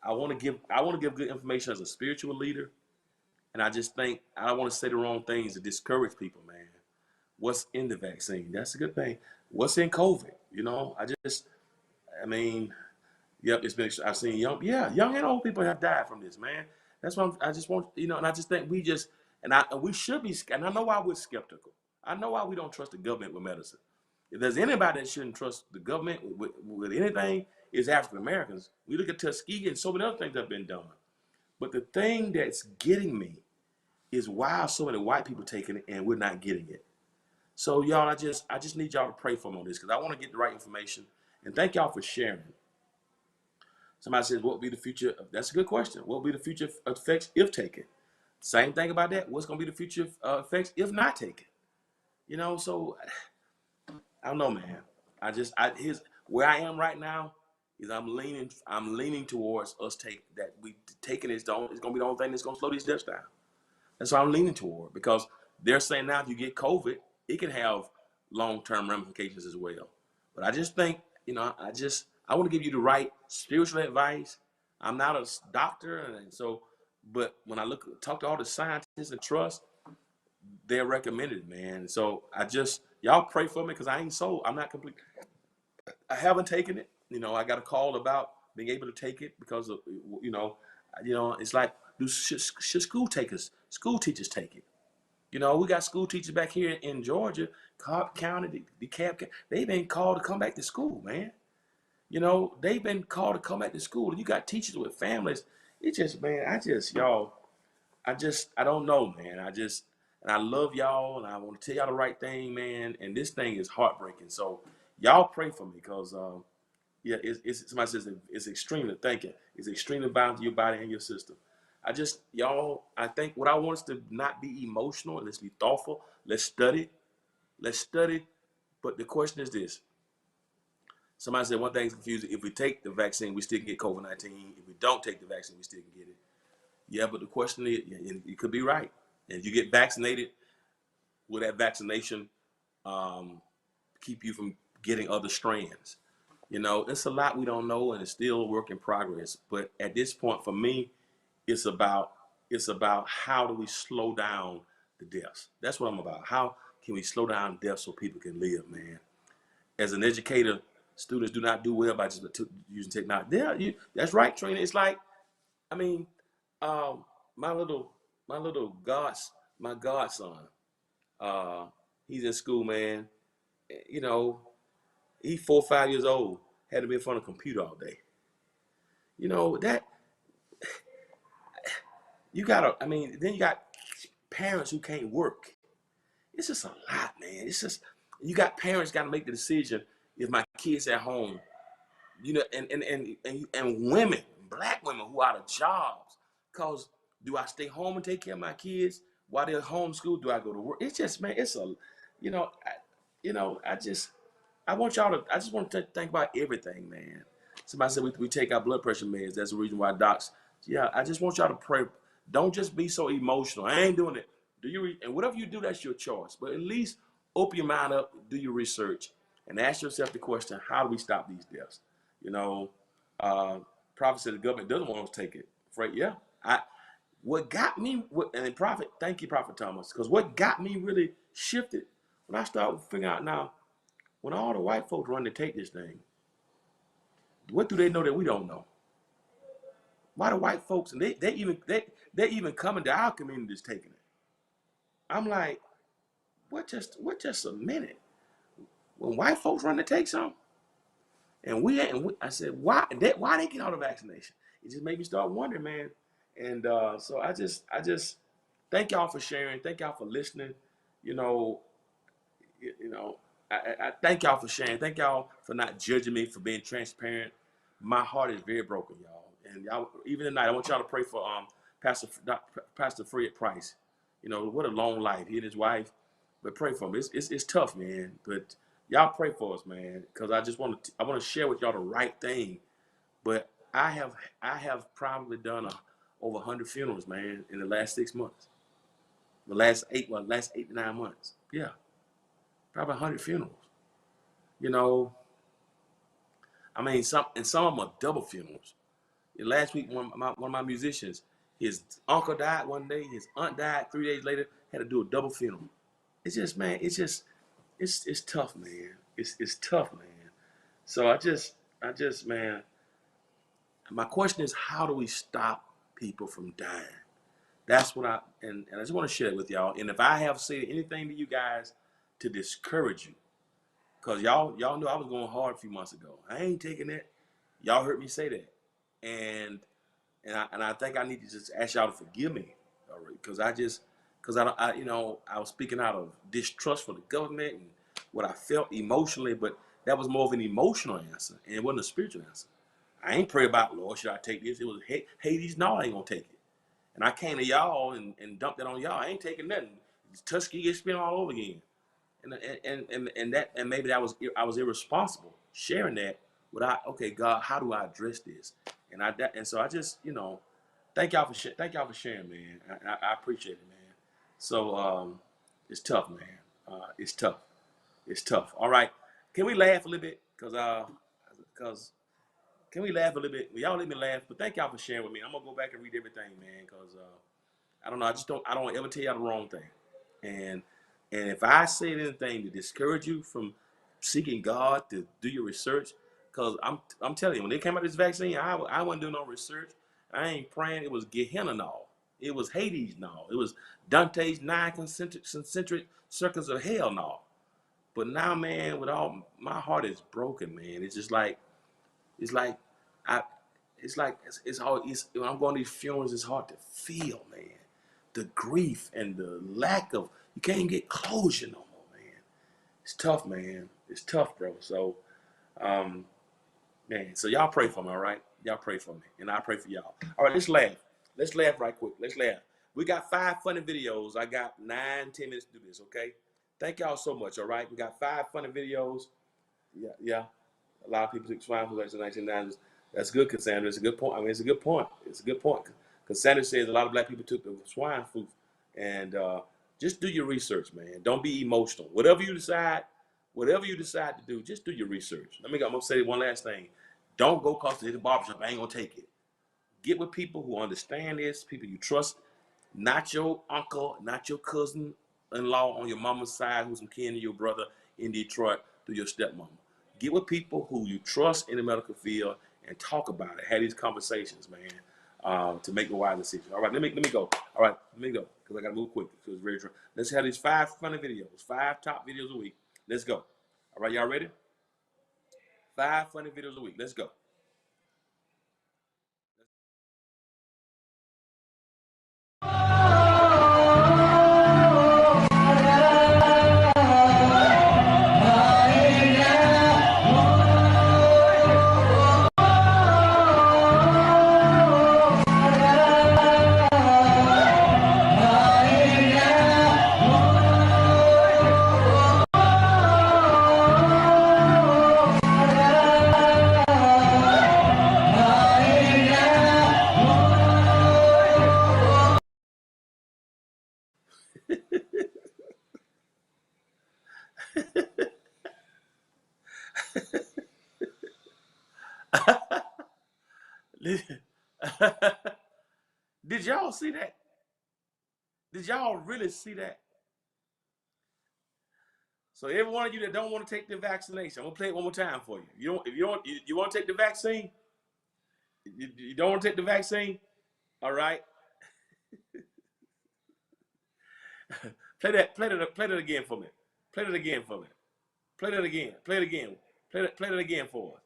I want to give good information as a spiritual leader. And I just think I don't want to say the wrong things to discourage people, man. What's in the vaccine? That's a good thing. What's in COVID? I mean, yep, it's been. I've seen young and old people have died from this, man. That's why I just want, and I just think and we should be, and I know why we're skeptical. I know why we don't trust the government with medicine. If there's anybody that shouldn't trust the government with anything, it's African Americans. We look at Tuskegee and so many other things that have been done. But the thing that's getting me is why so many white people taking it and we're not getting it. So y'all, I just need y'all to pray for me on this because I want to get the right information. And thank y'all for sharing. Somebody says, what will be the future? That's a good question. What will be the future effects if taken? Same thing about that. What's going to be the future effects if not taken? So I don't know, man. Here's where I am right now is I'm leaning towards us taking it's going to be the only thing that's going to slow these deaths down. That's what I'm leaning toward because they're saying now if you get COVID, it can have long-term ramifications as well. But I just think, I want to give you the right spiritual advice. I'm not a doctor, but when I talk to all the scientists and trust, they're recommended, man. So y'all pray for me because I'm not complete. I haven't taken it. I got a call about being able to take it because of, it's like, should school teachers take it? We got school teachers back here in Georgia, Cobb County, DeKalb County. They've been called to come back to school, man. They've been called to come back to school. And you got teachers with families. It just, man, I don't know, man. And I love y'all, and I want to tell y'all the right thing, man. And this thing is heartbreaking. So y'all pray for me because, somebody says it's extremely, thank you. It's extremely violent to your body and your system. I think what I want is to not be emotional. Let's be thoughtful. Let's study. But the question is this. Somebody said one thing's confusing. If we take the vaccine, we still can get COVID-19. If we don't take the vaccine, we still can get it. Yeah, but the question is, you could be right. And if you get vaccinated, will that vaccination keep you from getting other strands? It's a lot we don't know, and it's still a work in progress. But at this point, for me, it's about how do we slow down the deaths? That's what I'm about. How can we slow down deaths so people can live, man? As an educator, students do not do well by just using technology. That's right, Trina. It's like, my godson, he's in school, man. He's 4 or 5 years old, had to be in front of a computer all day. That then you got parents who can't work. It's just a lot, man. It's just, you got parents got to make the decision if my kid's at home, and women, black women who are out of jobs, because do I stay home and take care of my kids while they're homeschooled? Do I go to work? It's just, man, it's a, I just want to think about everything, man. Somebody said we take our blood pressure meds. That's the reason why docs. Yeah, I just want y'all to pray. Don't just be so emotional. I ain't doing it. And whatever you do, that's your choice. But at least open your mind up, do your research, and ask yourself the question: how do we stop these deaths? Prophet said the government doesn't want us to take it. Right? Yeah. What got me, and Prophet, thank you, Prophet Thomas, because what got me really shifted when I started figuring out now, when all the white folks run to take this thing, what do they know that we don't know? Why do white folks, and they even coming to our communities taking it? I'm like, what just a minute? When white folks run to take something, and I said, why they get all the vaccination? It just made me start wondering, man. And so I just thank y'all for sharing. Thank y'all for listening. I thank y'all for sharing. Thank y'all for not judging me, for being transparent. My heart is very broken, y'all. And y'all, even tonight, I want y'all to pray for Pastor Fred Price. What a long life, he and his wife. But pray for him. It's tough, man. But y'all pray for us, man, because I want to share with y'all the right thing. But I have probably done over 100 funerals, man, in the last 6 months. The last 8 to 9 months. Yeah. Probably 100 funerals. Some of them are double funerals. Last week, one of my musicians, His uncle died one day. His aunt died 3 days later. Had to do a double funeral. It's just, man, it's tough, man. It's tough, man. So man, my question is, how do we stop people from dying? That's what and I just want to share it with y'all. And if I have said anything to you guys to discourage you, because y'all know I was going hard a few months ago. I ain't taking that. Y'all heard me say that. And I think I need to just ask y'all to forgive me, all right? Because I was speaking out of distrust for the government and what I felt emotionally, but that was more of an emotional answer, and it wasn't a spiritual answer. I ain't pray about, Lord, should I take this? It was Hades, no, I ain't gonna take it. And I came to y'all and dumped it on y'all. I ain't taking nothing. Tuskegee gets spent all over again. And maybe I was irresponsible sharing that without, okay, God, how do I address this? And so I just, thank y'all for sharing, man. I appreciate it, man. So it's tough, man. It's tough. It's tough. All right, can we laugh a little bit? Cause can we laugh a little bit? Y'all let me laugh, but thank y'all for sharing with me. I'm gonna go back and read everything, man, because I don't know. I don't ever tell y'all the wrong thing. And if I say anything to discourage you from seeking God to do your research, because I'm telling you, when they came out with this vaccine, I wasn't doing no research. I ain't praying. It was Gehenna now. It was Hades now. It was Dante's 9 concentric circles of hell now. But now, man, with all my heart is broken, man. It's just like I it's hard. When I'm going to these funerals, it's hard to feel, man. The grief and the lack of, you can't even get closure no more, man. It's tough, man. It's tough, bro. So, man, so y'all pray for me, all right? Y'all pray for me, and I pray for y'all. All right, let's laugh. Let's laugh right quick. Let's laugh. We got 5 funny videos. I got 9, 10 minutes to do this, okay? Thank y'all so much, all right? We got 5 funny videos. Yeah. A lot of people took swine flu vaccine in the 1990s. That's good, Cassandra. It's a good point. I mean, it's a good point. It's a good point. Cassandra says a lot of black people took the swine flu. And just do your research, man. Don't be emotional. Whatever you decide to do, just do your research. I'm going to say one last thing. Don't go across to the barbershop. I ain't going to take it. Get with people who understand this, people you trust, not your uncle, not your cousin-in-law on your mama's side who's some kin to your brother in Detroit through your stepmama. Get with people who you trust in the medical field and talk about it. Have these conversations, man, to make a wise decision. All right, let me go. All right, let me go because I got to move quick. Because it's very true. Let's have these 5 funny videos, 5 top videos a week. Let's go. All right, y'all ready? 5 funny videos a week. Let's go. Did y'all see that? Did y'all really see that? So every one of you that don't want to take the vaccination, I'm gonna play it one more time for you. You want to take the vaccine? You don't want to take the vaccine? All right. Play that again for me. Play it again for me. Play that again. Play it again. Play that again for us.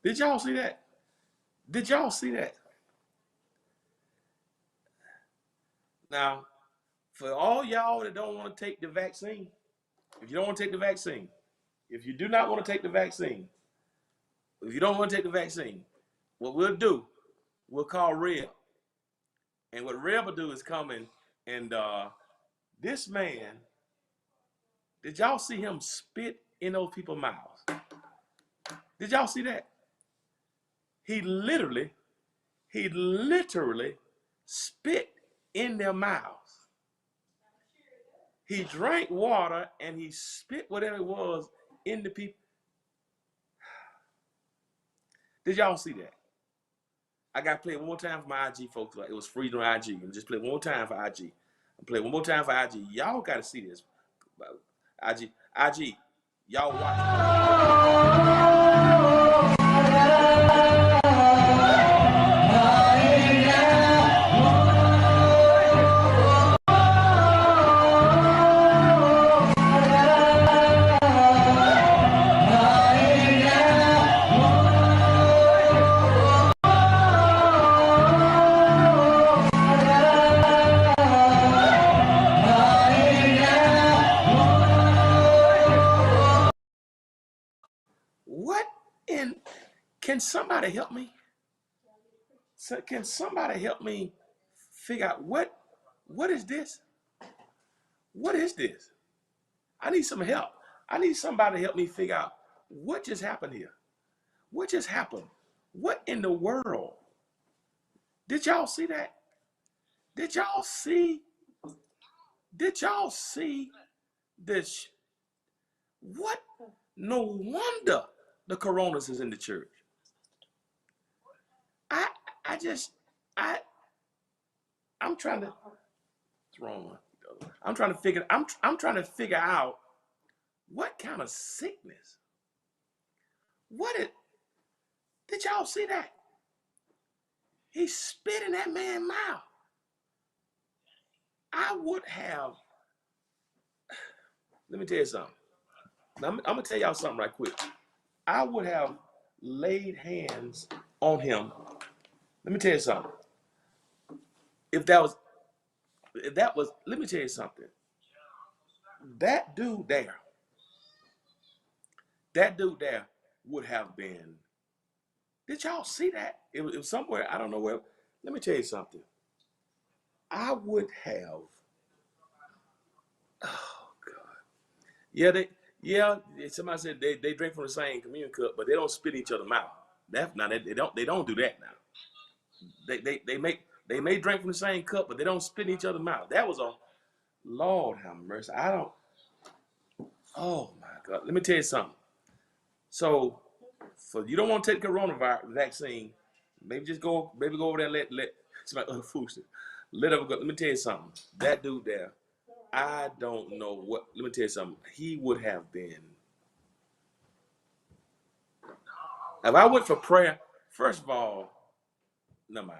Did y'all see that? Did y'all see that? Now, for all y'all that don't want to take the vaccine, if you don't want to take the vaccine, if you do not want to take the vaccine, if you don't want to take the vaccine, what we'll do, we'll call Reb. And what Reb will do is come in, and this man, did y'all see him spit in those people's mouths? Did y'all see that? He literally spit in their mouths. He drank water and he spit whatever it was in the people. Did y'all see that? I got to play it one more time for my IG folks. Like, it was free on IG. And just play it one more time for IG. I'll play it one more time for IG. Y'all got to see this. IG, y'all watch. What in, can somebody help me? So can somebody help me figure out what is this? What is this? I need some help. I need somebody to help me figure out what just happened here. What just happened? What in the world? Did y'all see that? Did y'all see this? What? No wonder the Coronas is in the church. I'm trying to, what's wrong? I'm trying to figure out what kind of sickness. Did y'all see that? He spit in that man's mouth. I would have, let me tell you something. I'm gonna tell y'all something right quick. I would have laid hands on him. Let me tell you something. If that was, let me tell you something. That dude there would have been, did y'all see that? It was somewhere, I don't know where. Let me tell you something. I would have, oh God. Yeah, somebody said they drink from the same communion cup, but they don't spit in each other's mouth. They don't do that now. They may drink from the same cup, but they don't spit in each other's mouth. That was a, Lord have mercy. Oh my God. Let me tell you something. So, you don't want to take the coronavirus vaccine, maybe go over there and let somebody other foods. Let me tell you something. That dude there, I don't know what, let me tell you something. He would have been, if I went for prayer, first of all, never mind.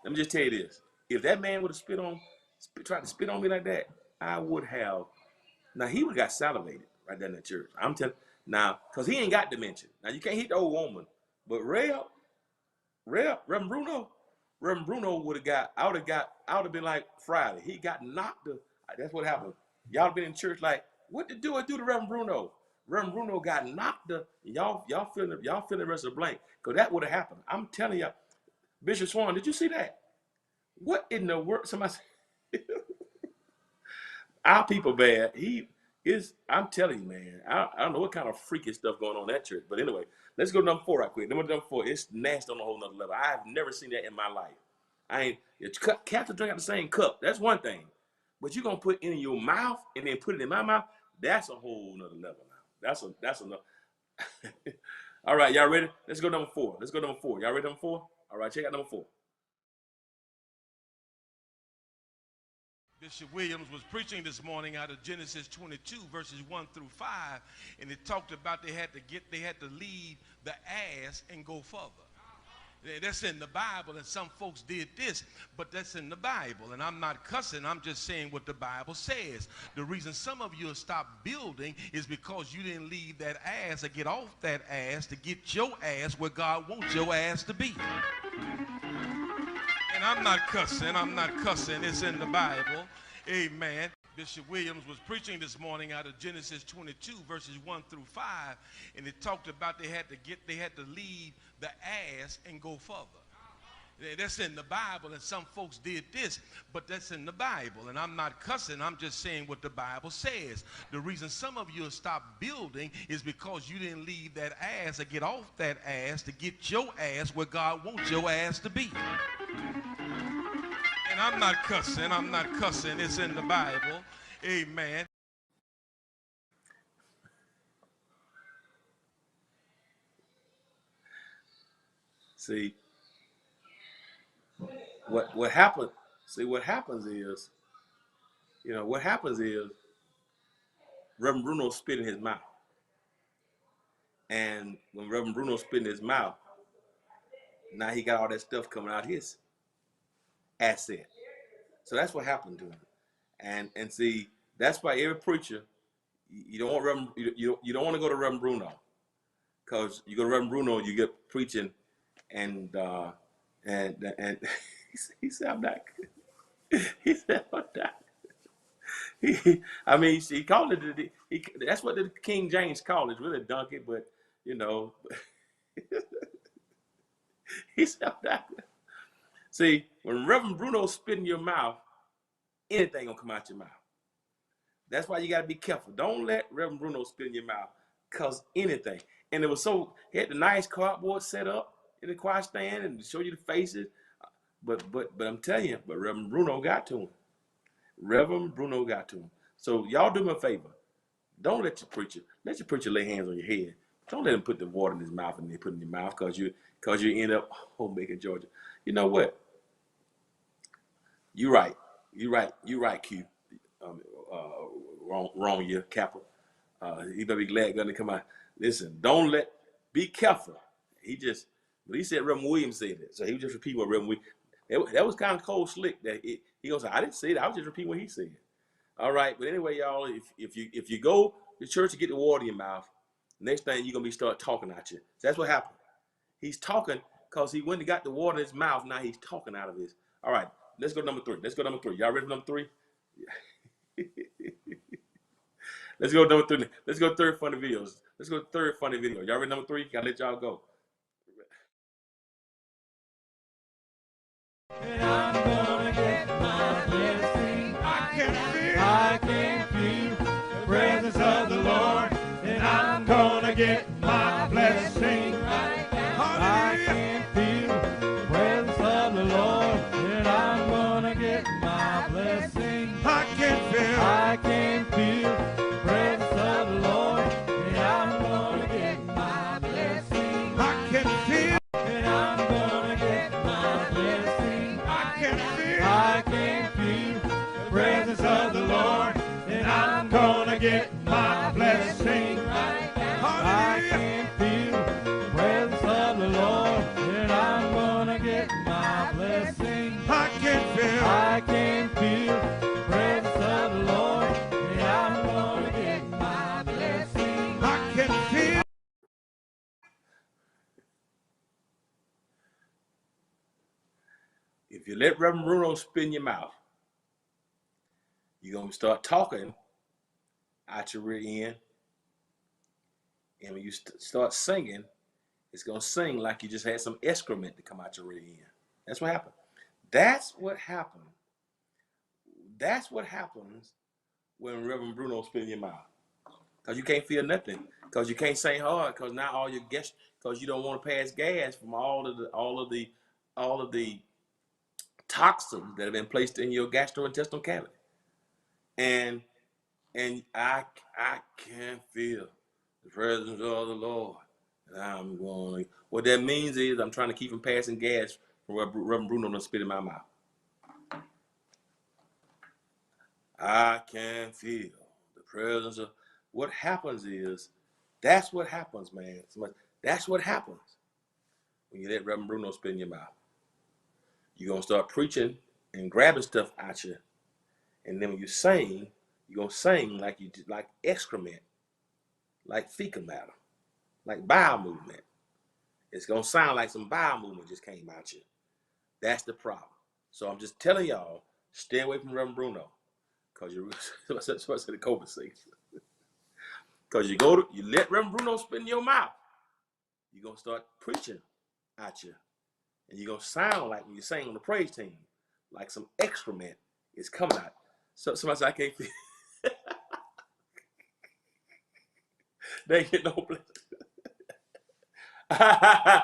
Let me just tell you this. If that man would have tried to spit on me like that, I would have, now he would have got salivated right there in the church. I'm telling you, now, because he ain't got dementia. Now, you can't hit the old woman, but Reverend Bruno would have I would have been like Friday. He got knocked. That's what happened. Y'all been in church like, what did I do to Reverend Bruno? Reverend Bruno got knocked. Y'all feeling the rest of the blank, because that would have happened. I'm telling you, Bishop Swan, did you see that? What in the world? Somebody said, our people bad. I'm telling you, man, I don't know what kind of freaky stuff going on in that church. But anyway, let's go to number 4 right quick. Number 4, it's nasty on a whole nother level. I have never seen that in my life. Cats drink out the same cup. That's one thing. But you're going to put it in your mouth and then put it in my mouth. That's a whole nother level now. That's enough. All right, y'all ready? Let's go number 4. Y'all ready number 4? All right, check out number 4. Bishop Williams was preaching this morning out of Genesis 22, verses 1 through 5, and it talked about they had to leave the ass and go further. That's in the Bible, and some folks did this, but that's in the Bible. And I'm not cussing, I'm just saying what the Bible says. The reason some of you have stopped building is because you didn't leave that ass or get off that ass to get your ass where God wants your ass to be. And I'm not cussing, it's in the Bible. Amen. Bishop Williams was preaching this morning out of Genesis 22 verses 1 through 5, and it talked about they had to leave the ass and go further. That's in the Bible, and some folks did this, but that's in the Bible. And I'm not cussing, I'm just saying what the Bible says. The reason some of you have stopped building is because you didn't leave that ass or get off that ass to get your ass where God wants your ass to be. And I'm not cussing, it's in the Bible. Amen. See, what happened? See, what happens is, what happens is Reverend Bruno spit in his mouth, and when Reverend Bruno spit in his mouth, now he got all that stuff coming out his asset. So that's what happened to him, and see, that's why every preacher, you don't want Reverend, you don't want to go to Reverend Bruno, because you go to Reverend Bruno, you get preaching, and he said, I'm not. He said, I'm not. I mean, he called it. That's what the King James called it. It's really donkey, but he said, I'm not. See, when Reverend Bruno spit in your mouth, anything gonna come out your mouth. That's why you gotta be careful. Don't let Reverend Bruno spit in your mouth, cause anything. And it was he had the nice cardboard set up in the choir stand and show you the faces. But I'm telling you, but Reverend Bruno got to him. Reverend Bruno got to him. So y'all do me a favor. Don't let your preacher lay hands on your head. Don't let him put the water in his mouth and they put it in your mouth because you end up homemaking Georgia. You know what? You're right, Q. Wrong year, Kappa. You better be glad going to come out. Listen, be careful. But he said Reverend Williams said it. So he was just repeating what Reverend Williams. That was kind of cold slick. That he goes, I didn't say it. I was just repeating what he said. All right, but anyway, y'all, if you go to church to get the water in your mouth, next thing you're gonna start talking at you. So that's what happened. He's talking because he went and got the water in his mouth. Now he's talking out of his. All right, let's go to number 3. Y'all ready for number 3? Let's go to number 3. Let's go to third funny videos. Let's go to third funny video. Y'all ready? Number 3. Gotta let y'all go. And I'm gonna get my blessing. I can feel the presence of the Lord. And I'm gonna get my blessing. I can feel the presence of the Lord. And I'm gonna get my blessing. I can feel the presence of the Lord. And I'm gonna get my blessing. And I'm gonna get my blessing. I can feel the presence of the Lord, and I'm gonna get my blessing. I can feel the presence of the Lord, and I'm gonna get my blessing. I can feel the presence of the Lord, and I'm gonna get my blessing. I can feel. If you let Reverend Bruno spit in your mouth, you're going to start talking out your rear end. And when you start singing, it's going to sing like you just had some excrement to come out your rear end. That's what happened. That's what happened. That's what happens when Reverend Bruno spit in your mouth. Because you can't feel nothing. Because you can't sing hard. Because now all your guests, because you don't want to pass gas from all of the toxins that have been placed in your gastrointestinal cavity. And I can feel the presence of the Lord. And I'm going. What that means is I'm trying to keep from passing gas from Reverend Bruno to spit in my mouth. I can feel the presence of. What happens is, that's what happens, man. That's what happens when you let Reverend Bruno spit in your mouth. You're going to start preaching and grabbing stuff at you. And then when you sing, you're going to sing like excrement, like fecal matter, like bowel movement. It's going to sound like some bowel movement just came out you. That's the problem. So I'm just telling y'all, stay away from Reverend Bruno. Because you that's what I said the COVID thing. Because you let Reverend Bruno spit in your mouth, you're gonna start preaching at you. And you're gonna sound like when you sing on the praise team, like some excrement is coming out. So somebody said, I can't feel they ain't get no blessing. I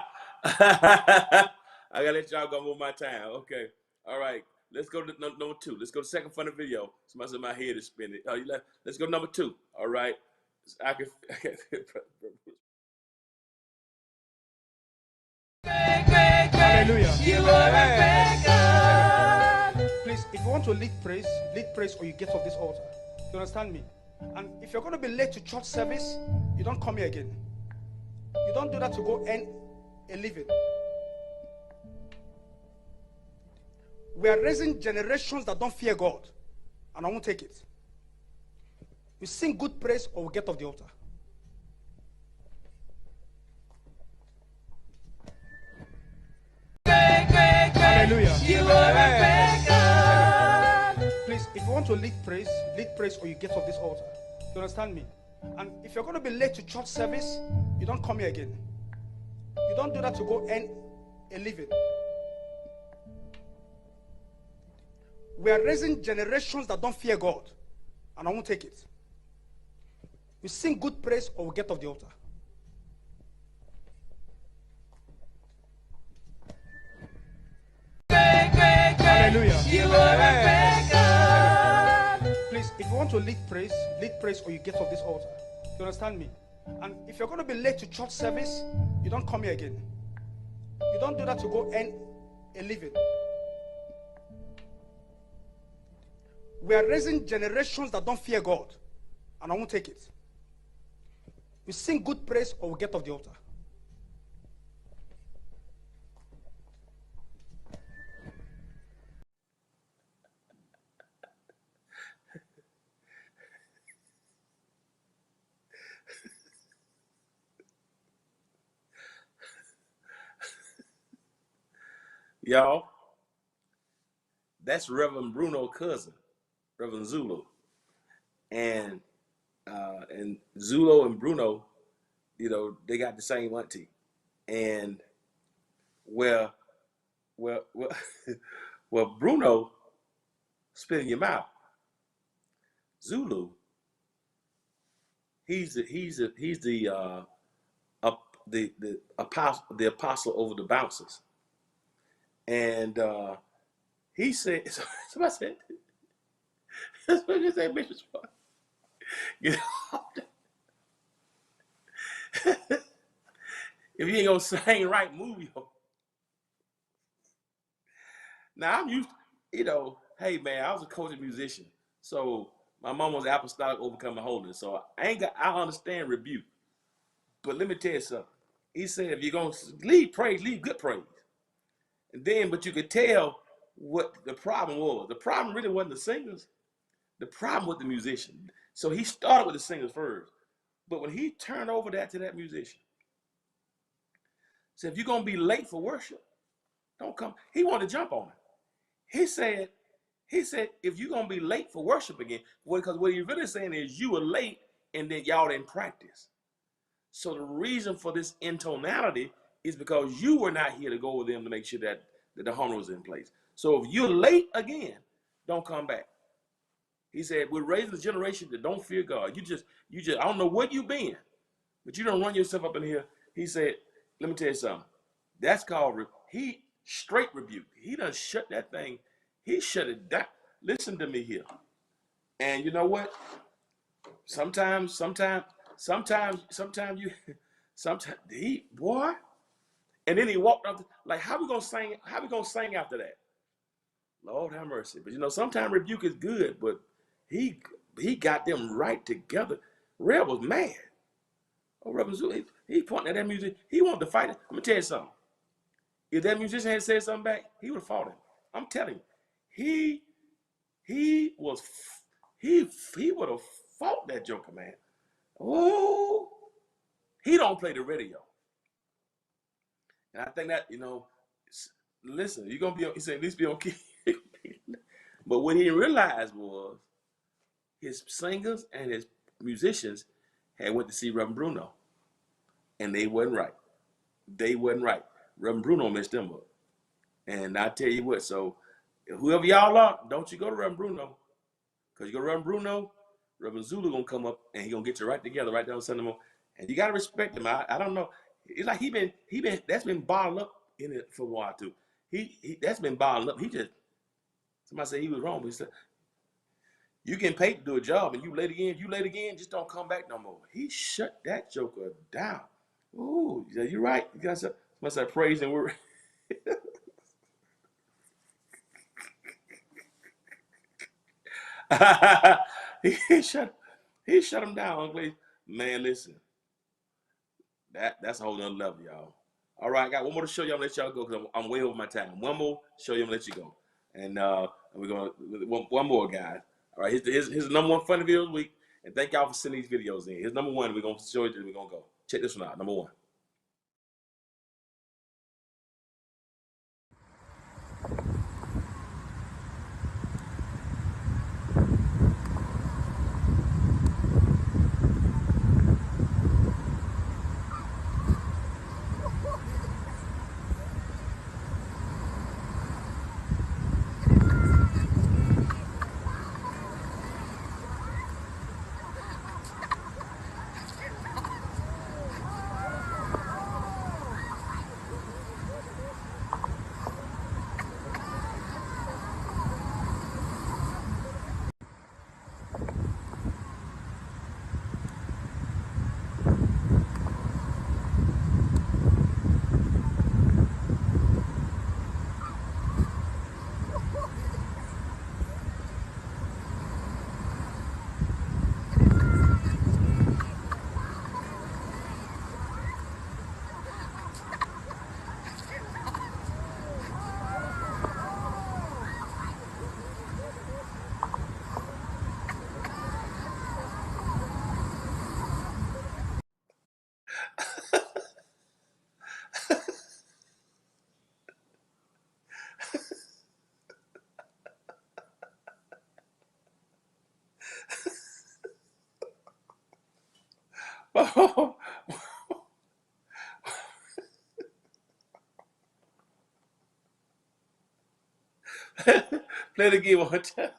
gotta let y'all go move my time. Okay. All right. Let's go to number 2. Let's go to second funny video. Somebody said my head is spinning. Oh, you left. Let's go to number 2. All right. I can Hallelujah. You are a beggar. Please, if you want to lead praise or you get off this altar. You understand me? And if you're going to be late to church service, you don't come here again. You don't do that to go earn a living. We are raising generations that don't fear God, and I won't take it. We sing good praise or we get off the altar. Hallelujah. You are a beggar. Please, if you want to lead praise or you get off this altar. You understand me? And if you're going to be late to church service, you don't come here again. You don't do that to go earn a living. We are raising generations that don't fear God, and I won't take it. We sing good praise or we get off the altar. Hallelujah. You are a beggar. Please, if you want to lead praise or you get off this altar. You understand me? And if you're going to be late to church service, you don't come here again. You don't do that to go earn a living. We are raising generations that don't fear God, and I won't take it. We sing good praise or we get off the altar. Y'all, that's Reverend Bruno's cousin, Reverend Zulu. And Zulu and Bruno, you know, they got the same auntie. And well, Bruno spit in your mouth. Zulu, he's the apostle over the bouncers. And he said, somebody said, what did you say, Bishop? You know, if you ain't gonna sing right, move yo. Now I'm used to, you know, hey man, I was a coach and musician. So my mom was apostolic overcoming holiness. So I understand rebuke. But let me tell you something. He said if you're gonna lead praise, lead good praise. And then, but you could tell what the problem was. The problem really wasn't the singers. The problem was the musician. So he started with the singers first. But when he turned over that to that musician, said, if you're going to be late for worship, don't come. He wanted to jump on it. He said, if you're going to be late for worship again, because what he's really saying is you were late and then y'all didn't practice. So the reason for this intonality is because you were not here to go with them to make sure that the harmony was in place. So if you're late again, don't come back. He said, we're raising a generation that don't fear God. You just, I don't know where you've been, but you don't run yourself up in here. He said, let me tell you something. That's called, he straight rebuke. He done shut that thing. He shut it down. Listen to me here. And you know what? Sometimes he, boy. And then he walked up, like, how we gonna sing after that? Lord have mercy. But you know, sometimes rebuke is good, but he got them right together. Rev was mad. Oh, Reverend Zulu, he pointing at that music. He wanted to fight it. Let me tell you something. If that musician had said something back, he would have fought him. I'm telling you, he would have fought that joker, man. Oh, he don't play the radio. And I think that, you know, listen, you're going to be on, he said, at least be on key. But what he realized was his singers and his musicians had went to see Reverend Bruno, and they wasn't right. They wasn't right. Reverend Bruno messed them up. And I tell you what, so whoever y'all are, don't you go to Reverend Bruno. Because you go to Reverend Bruno, Reverend Zulu gonna come up and he gonna get you right together right down Sunday morning. And you gotta respect him. I don't know. It's like he been that's been bottled up in it for a while too. He that's been bottled up. He just somebody said he was wrong, but he said you getting paid to do a job and you late again, just don't come back no more. He shut that joker down. Ooh, yeah, you're right. You guys must have praise and word. he shut him down, please. Man, listen. That's a whole nother level, y'all. All right, I got one more to show you. I'm gonna let y'all go because I'm way over my time. One more, show you, I'm gonna let you go. And we're gonna one more, guys. All right, here's the number one funny video of the week. And thank y'all for sending these videos in. Here's number one. We're gonna show you. We're gonna go. Check this one out. Number one. Play the game one time.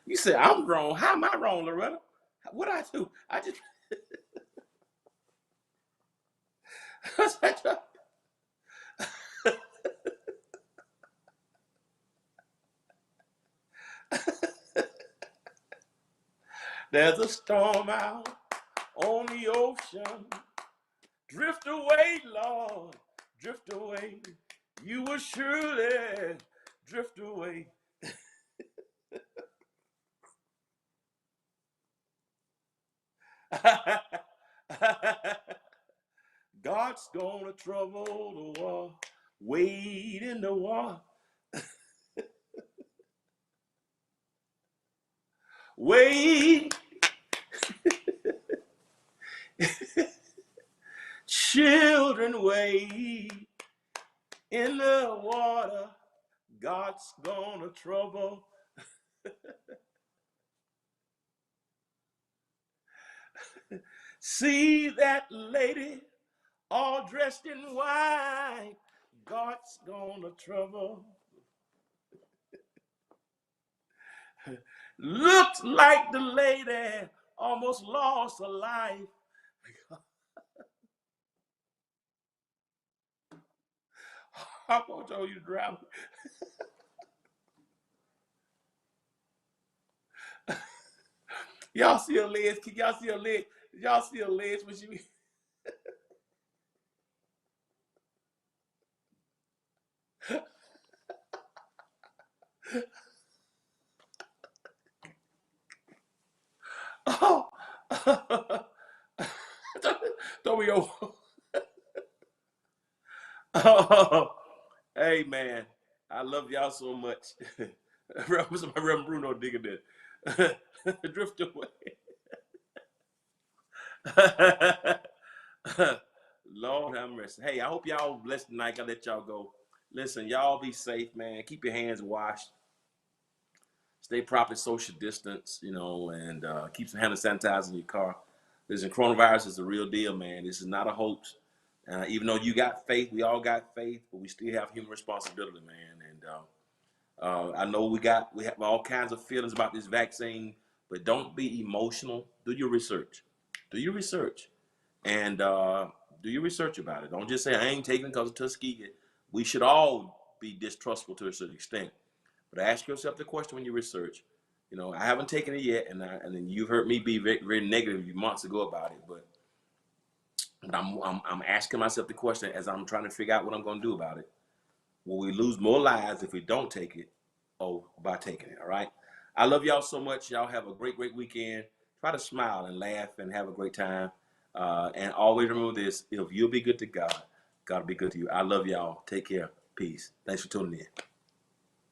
You said I'm wrong. How am I wrong, Loretta? What I do? I just there's a storm out on the ocean. Drift away, Lord, drift away. You will surely drift away. God's gonna trouble the war. Wade in the war. Wade. Children wade in the water. God's gonna trouble. See that lady all dressed in white. God's gonna trouble. Looked like the lady almost lost her life. I'm gonna tell you to drown. Y'all see her legs? Can y'all see her legs? Y'all see her legs when she? Oh, throw me over. Oh, hey man, I love y'all so much. Reverend Bruno digging it. Drift away. Lord have mercy. Hey, I hope y'all blessed tonight. I let y'all go. Listen, y'all be safe, man. Keep your hands washed. Stay proper social distance, and keep some hand sanitizer in your car. Listen, coronavirus is the real deal, man. This is not a hoax. Even though you got faith, we all got faith, but we still have human responsibility, man. And I know we have all kinds of feelings about this vaccine, but don't be emotional. Do your research. Do your research. And do your research about it. Don't just say, I ain't taking it because of Tuskegee. We should all be distrustful to a certain extent. But ask yourself the question when you research. I haven't taken it yet, and then you've heard me be very, very negative months ago about it. But I'm asking myself the question as I'm trying to figure out what I'm going to do about it. Will we lose more lives if we don't take it, or by taking it? All right. I love y'all so much. Y'all have a great, great weekend. Try to smile and laugh and have a great time. And always remember this: if you'll be good to God, God will be good to you. I love y'all. Take care. Peace. Thanks for tuning in.